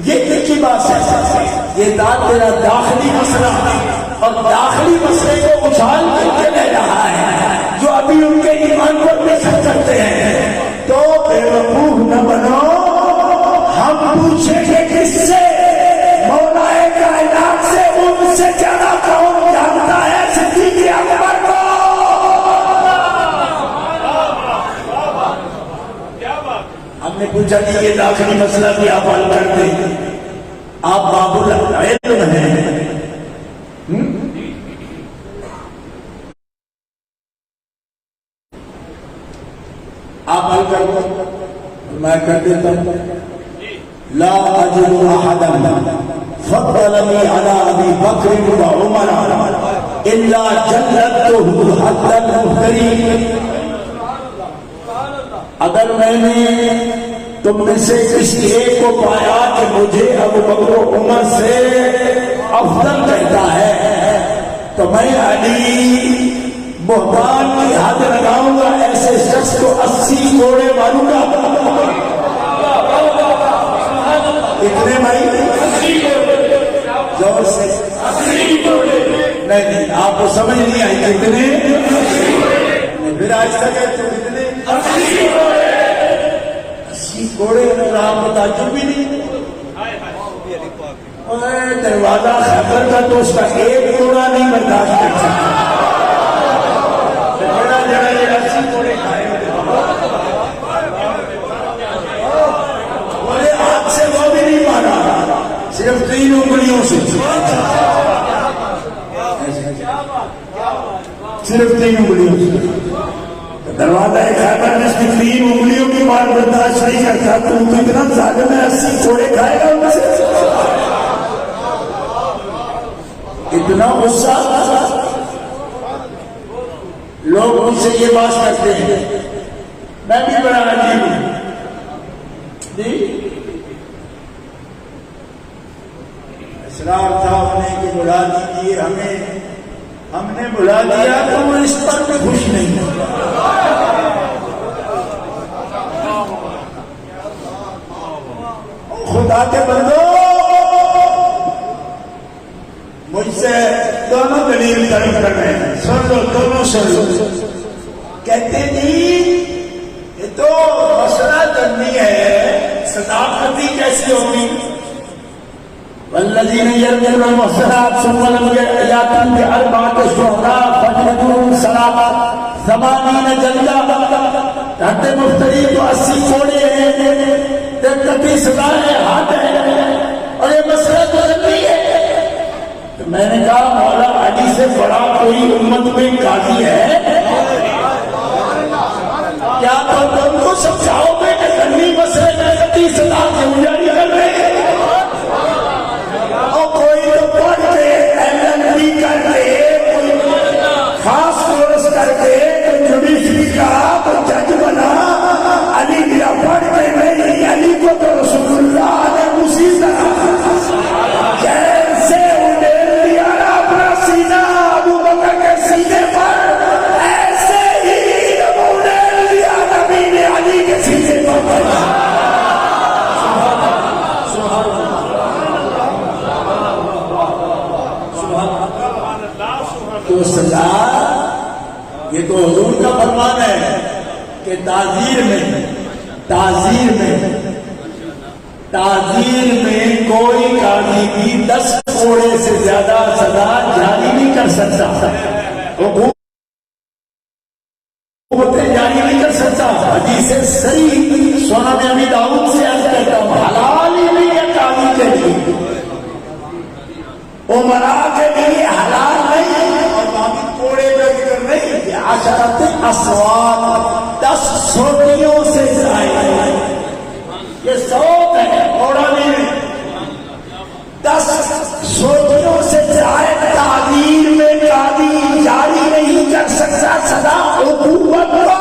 یہ کی بات ہے، یہ تیرا داخلی مسئلہ اور داخلی مسئلے کو اچھال کے لے رہا ہے جو ابھی ان کے ایمان پر بحث کرتے ہیں۔ تو بے وقوف نہ بنو، ہم پوچھیں گے کس سے؟ مولا کائنات سے، ان سے زیادہ کون جانتا ہے صدیق اکبر کو؟ ہم نے پوچھا کہ یہ داخلی مسئلہ بھی آپ حل کر دیں، آپ باب العلم ہیں، آپ حل کر دو، میں کر دیتا ہوں۔ لا اجد احدا فضلني على ابي بکر وعمر الا جلدته حد المفترین۔ اگر میں نے تم میں سے کسی ایک کو پایا کہ مجھے ابو بکر و عمر سے افضل کہتا ہے تو میں علی بہتان کی حد لگاؤں گا، ایسے شخص کو 80 کوڑے ماروں گا۔ کتنے بھائی؟ زور سے نہیں، آپ کو سمجھ نہیں آئی کتنے؟ پھر آج تک ہے تو کتنے؟ 80 کوڑے، آپ کو تعجب بھی نہیں؟ دروازہ خیبر کا تو اس کا ایک کوڑا نہیں برداشت کر سکتا، بڑا جڑا یہ 80 کوڑے کھائے بولے ہاتھ سے وہ بھی نہیں مارا، صرف 3 انگلیوں سے، صرف 3 انگلیوں سے۔ دروازہ خیبر میں اس کی 3 انگلیوں کی بات برداشت نہیں کرتا، تو کتنا ظالم ہے، 80 کوڑے کھائے گا ان سے؟ اتنا غصہ لوگ مجھ سے یہ بات کرتے ہیں، میں بھی بڑا عجیب ہوں جی۔ اسرار صاحب نے کہ بلا دیجیے ہمیں، ہم نے بلا دیا تو وہ اس پر بھی خوش نہیں ہوتا۔ خدا کے بندو، مجھ سے دونوں دلیل طلب کر رہے ہیں، سن لو، دونوں سن لو۔ کہتے نہیں یہ تو مسئلہ کرنی ہے، صداقتی کیسی ہوگی؟ والذین یرمون المحصنات ثم لم یأتوا بأربعة شهداء فاجلدوهم 80 جلدہ۔ حد مفتری تو 80 کوڑے ہیں، 33 سزا ہے، حد ہے، اور یہ مسئلہ تو کرنی ہے۔ میں نے کہا مولا علی سے بڑا کوئی امت میں قاضی ہے کیا؟ تو تم کو سمجھاؤ گے کہ زمینی مسئلے میں 30 سال سے اجاری کر رہے ہیں، اور کوئی تو پڑھ کے LLB کر کے، کوئی خاص کورس کر کے، کوئی جوڈیشری کا کوئی جج بنا، علی دیا پڑھ کے نہیں، علی کو تو رسول اللہ نے اسی طرح جیسے اڈیل دیا نا اپنا سینہ ابو بکر کے سینے پر، ایسے ہی اڈیل دیا نبی نے علی کے سینے پر۔ تو سردار، یہ تو حضور کا فرمان ہے کہ تعزیر میں کوئی قاضی بھی 10 کوڑے سے زیادہ سزا جاری نہیں کر سکتا، حکومتیں جاری نہیں کر سکتا۔ حدیث صحیح سنن ابی داؤد سے عرض کرتا ہوں، حلال ہی نہیں ہے قاضی کے لیے، امراء کے لیے حلال نہیں، اور باقی کوڑے کا ذکر نہیں، عشرۃ اصوات 10 سوٹیوں سے زائد، یہ سوت ہے کوڑا نہیں، 10 سوٹیوں سے زائد تعدیر میں قاضی جاری نہیں کر سکتا سزا عقوبت کو۔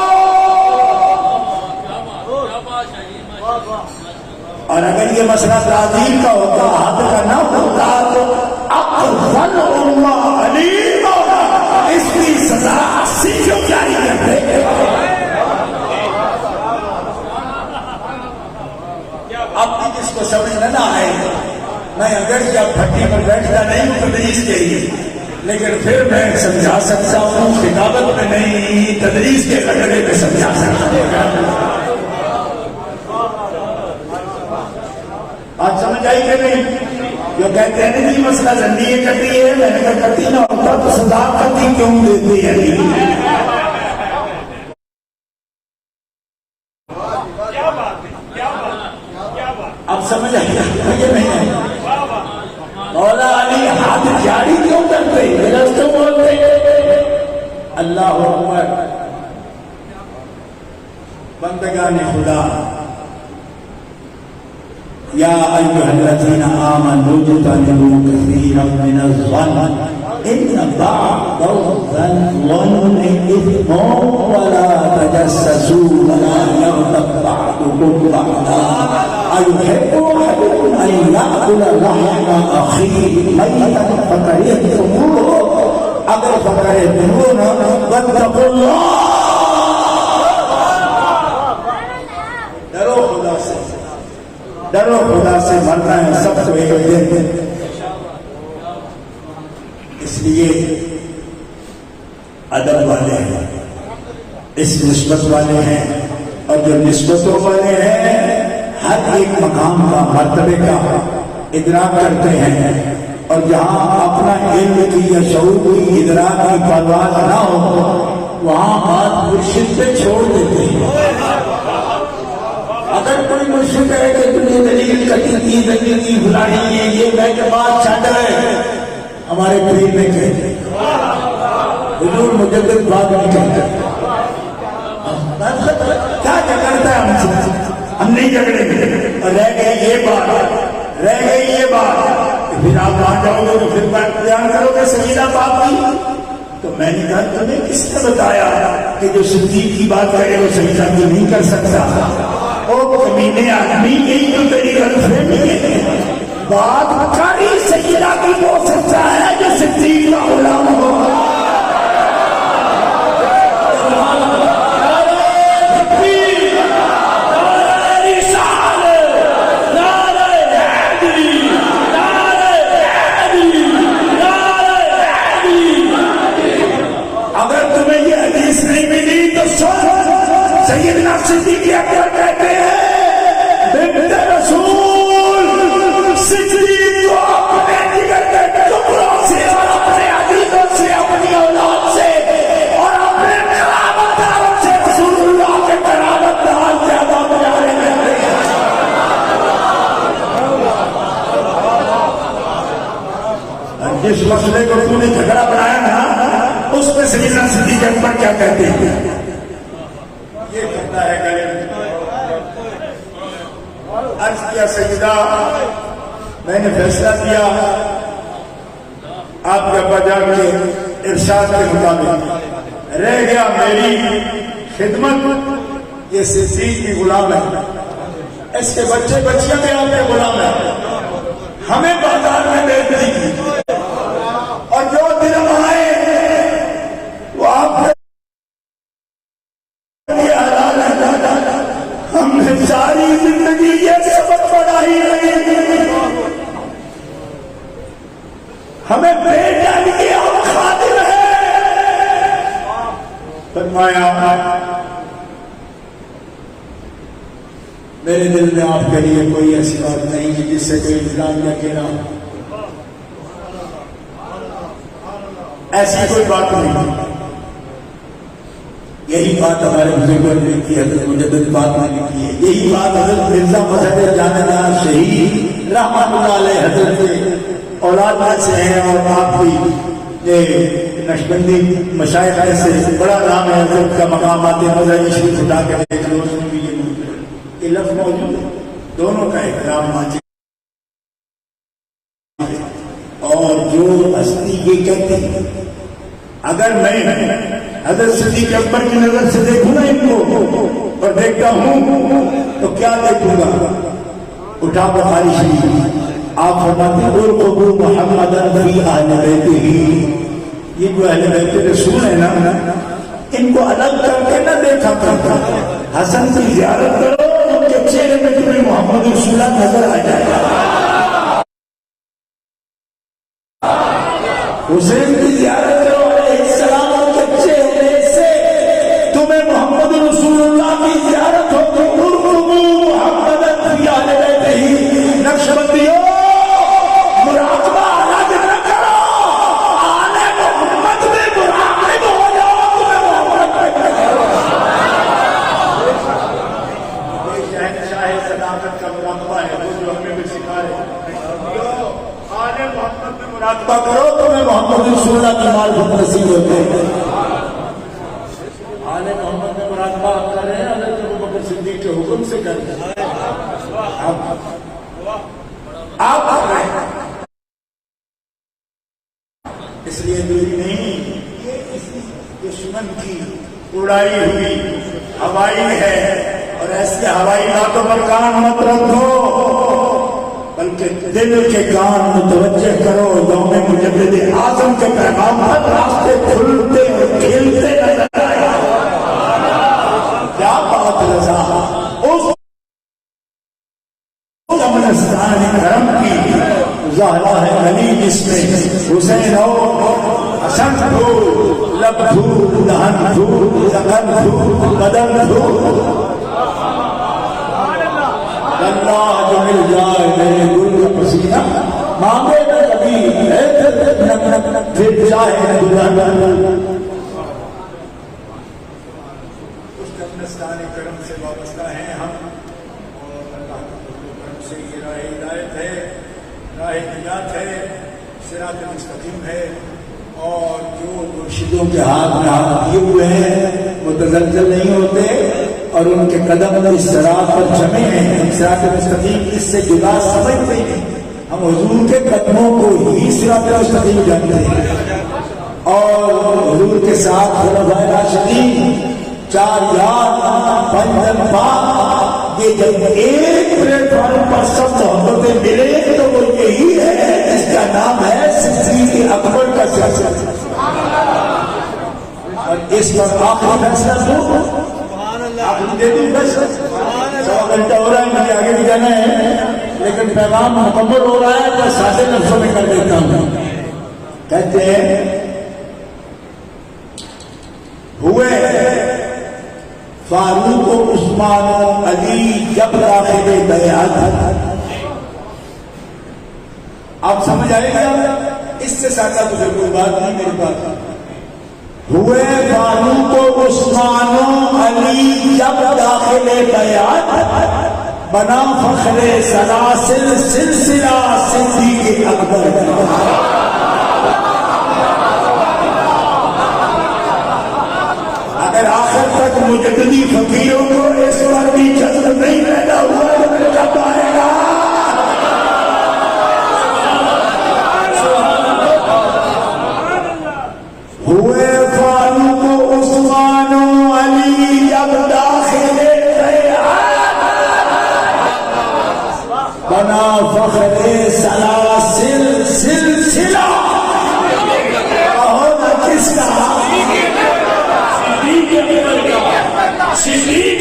اور اگر یہ مسئلہ تعدیر کا ہوتا، حد کا نہ ہوتا، تو اقفل امہ علیم ہوگا، اس کی سزا 80 کیوں جاری کرتے؟ اب بھی جس کو سمجھ نہ آئے، میں اگر جب پھٹی پر بیٹھتا نہیں ہوں تدریس کے لیے، لیکن پھر میں سمجھا سکتا ہوں، کتابت میں نہیں، تدریس کے لگنے میں سمجھا سکتا ہوں۔ بات سمجھ آئی کہ نہیں؟ جو کہتے ہیں نہیں مسئلہ زندگی کرتی ہے، میں نے کہا کرتی نہ ہوتا تو سزا کرتی کیوں دیتی ہے؟ اب سمجھ آئی یہ نہیں ہے؟ مولا علی ہاتھ جاری کیوں کرتے؟ درست بولتے اللہ اکبر۔ بندگان خدا، یا ایھا الذین آمنوا اجتنبوا کثیرا من الظن ان بعض الظن اثم ولا تجسسوا ولا یغتب بعضکم بعضا ایحب احدکم ان یأکل لحم اخیہ میتا فکرہتموہ اگر فکرہتموہ واتقوا اللہ۔ ڈرو خدا سے، ڈرو خدا سے، مرنا ہے سب کو ایک دن، اس لیے ادب والے ہیں، اس نسبت والے ہیں، اور جو نسبتوں والے ہیں ہر ایک مقام کا مرتبے کا ادراک کرتے ہیں، اور جہاں اپنا علم کی یا شعور کی ادراک کی پرواہ نہ ہو وہاں بات مرشد پہ چھوڑ دیتے ہیں۔ اگر کوئی مرشد کہے کہ تم نے دلیل کٹی کی زندگی بلانی ہے، یہ میں کے بعد چھٹ رہے ہمارے پیر میں کہتے ہیں، حضور مجدد بات نہیں کہتے۔ کیا جھگڑتا ہے ہم سے؟ ہم نہیں جھگڑیں گے، اور رہ گئی یہ بات پھر آپ وہاں جاؤ گے تو پھر بیان کرو گے سیدہ باپ کی، تو میں نے کہا تمہیں کس نے بتایا کہ جو صدیق کی بات کرے وہ سیدہ کی نہیں کر سکتا؟ او کمینے آدمی، یہی تو تیری غلط فہمی ہے، بات کاری سیدہ کی ہو سکتا ہے جو صدیق کا غلام ہو۔ سیدنا صدیق اکبر کہتے ہیں بنت رسول صدیق کو اپنے جگر کے ٹکڑوں سے اور اپنے عزیزوں سے، اپنی اولاد سے اور اپنے قرابت داروں سے رسول اللہ کے قرابت دار زیادہ پیارے کہتے ہیں۔ جس مسئلے کو تم نے جھگڑا بنایا نا، اس میں سیدنا صدیق اکبر کیا کہتے ہیں؟ عرض کیا سیدہ میں نے فیصلہ کیا آپ کے ابا جان کے ارشاد کے مطابق، رہ گیا میری خدمت، یہ صدیق کی غلام ہے، اس کے بچے بچیاں بھی آپ کے غلام ہیں، ہمیں بازار میں بیچ دی اور جو دن آئے وہ آپ ہم نے ساری زندگی یہ سبق پڑھائی رہی، ہمیں بیٹا بھی اور خادم ہے۔ فرمایا میرے دل میں آپ کے لیے کوئی ایسی بات نہیں ہے جس سے کوئی الزام نہ کہنا، ایسی کوئی بات نہیں. یہی بات ہمارے بزرگوں نے لکھی ہے، حضرت مجدد پاک نے لکھی ہے. یہی بات حضرت مرزا مظہر جاننا شہید رحمۃ اللہ علیہ حضرت کے اولاد میں سے ہیں، اور آپ بھی یہ نقشبندی مشائخ سے بڑا نام ہے حضرت کا. مقامات مظہری شریف اٹھا کے دیکھ لو، اس میں بھی یہ لفظ موجود ہے. دونوں کا احترام مانچے. اور جو ہستی یہ کہتی ہے، اگر میں حضرت صدیق اکبر کی نظر سے دیکھوں نا ان کو اور دیکھتا ہوں تو کیا دیکھوں گا؟ اٹھا بخاری شریف آپ فرماتے ہیں ارقبوا محمدا فی اہل بیتہ. یہ جو اہل بیت رسول ہے نا، ان کو الگ کر کے نہ دیکھا کرتا. حسن کی زیارت کرو، ان کے چہرے میں تمہیں محمد رسول اللہ نظر آ جائے گا. حسین کی زیارت کرو علیہ السلام، ان کے چہرے سے تمہیں محمد رسول اللہ کی زیارت ہوگی. ارقبوا محمدا فی اہل بیتہ. نقشبندیوں مراقبہ الگ نہ کرو، آل محمد میں مراقب ہو جاؤ، تمہیں محمد میں کرو. شہنشاہ صداقت کا مراقبہ ہے وہ جو ہمیں بھی سکھا رہے ہیں. آل محمد میں مراقبہ کرو، تمہیں محمد رسول اللہ کی معرفت نصیب ہوتے ہیں. آل محمد میں مراقبہ آپ کر رہے ہیں، حضرت ابوبکر صدیق کے حکم سے کر رہے ہیں. آپ کر رہے ہیں، اس لیے دوری نہیں. یہ دشمن کی اڑائی ہوئی ہوائی ہے، اور ایسے ہوائی باتوں پر کان مت رکھو، بلکہ دل کے کان متوجہ کرو. یوم مجدد اعظم کے پیغام پر راستے کھلتے اور کھلتے نظر آئے. کیا بات رضا اس افغانستان کرم کی زہرا ہے گلی، جس میں حسین ہو، حسن ہو، لب ہو، دہن ہو، زخم ہو، بدن ہو. اللہ جو مل جائے میرے گل کا پسینہ، مانگے نہ کبھی پھر چاہے دلہن. اس افغانستان کرم سے وابستہ ہیں ہم، اور اللہ کے کرم سے یہ راہ ہدایت ہے، راہ نجات ہے، صراط مستقیم ہے. اور جو مرشدوں کے ہاتھ میں ہاتھ دیے ہوئے ہیں وہ تزلزل نہیں ہوتے، اور ان کے قدم اس صراط پر جمے ہیں. ہم صراط مستقیم اس سے جدا سمجھتے ہیں، ہم حضور کے قدموں کو ہی صراط مستقیم جانتے ہیں. اور حضور کے ساتھ خلفائے راشدین، 4 یار، 5 انفاق، یہ جب ایک پلیٹ فارم پر سب محبتیں ملے تو وہ یہی ہے جس کا نام ہے صدیق اکبر کا سلسلہ. اور اس پر آخری فیصلہ دو، آخری دے دوں بس. 100 گھنٹہ ہو رہا ہے، مجھے آگے بھی جانا ہے، لیکن پیغام مکمل ہو رہا ہے تو سادے لفظوں میں کر دیتا ہوں. کہتے ہیں ہوئے فاروق و عثمان و علی جب داخل بیعت. آپ سمجھ آئے گا، اس سے زیادہ مجھے کوئی بات نہیں میرے پاس. ہوئے فاروق و عثمان و علی جب داخل بیعت، بنا فخر سلاسل سلسلہ صدیق اکبر. اگر آخر تک مجددی فقیروں کو اس پر بھی جذب نہیں پیدا ہوا تو پھر کب آئے گا؟ ہوئے فاروق و عثمان و علی جب داخل بیعت، بنا فخر سلاسل سلسلہ. کس کا؟ صدیق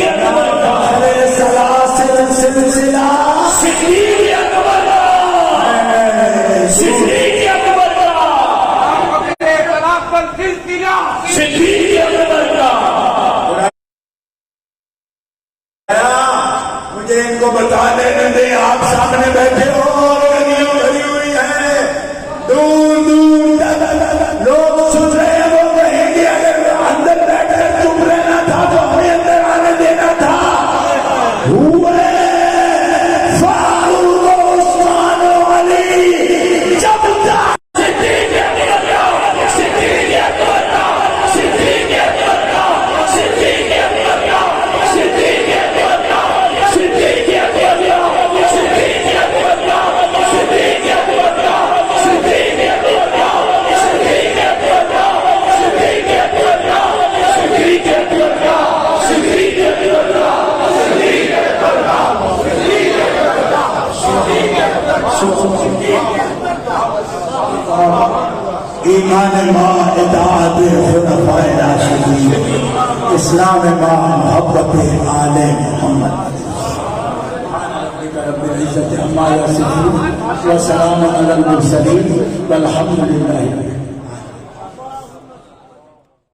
ایمان ماں اطاعت خلفائے راشدین، اسلام ماں محبت آل محمد۔ رب العزت عما یصفون وسلام علی المرسلین والحمد للہ۔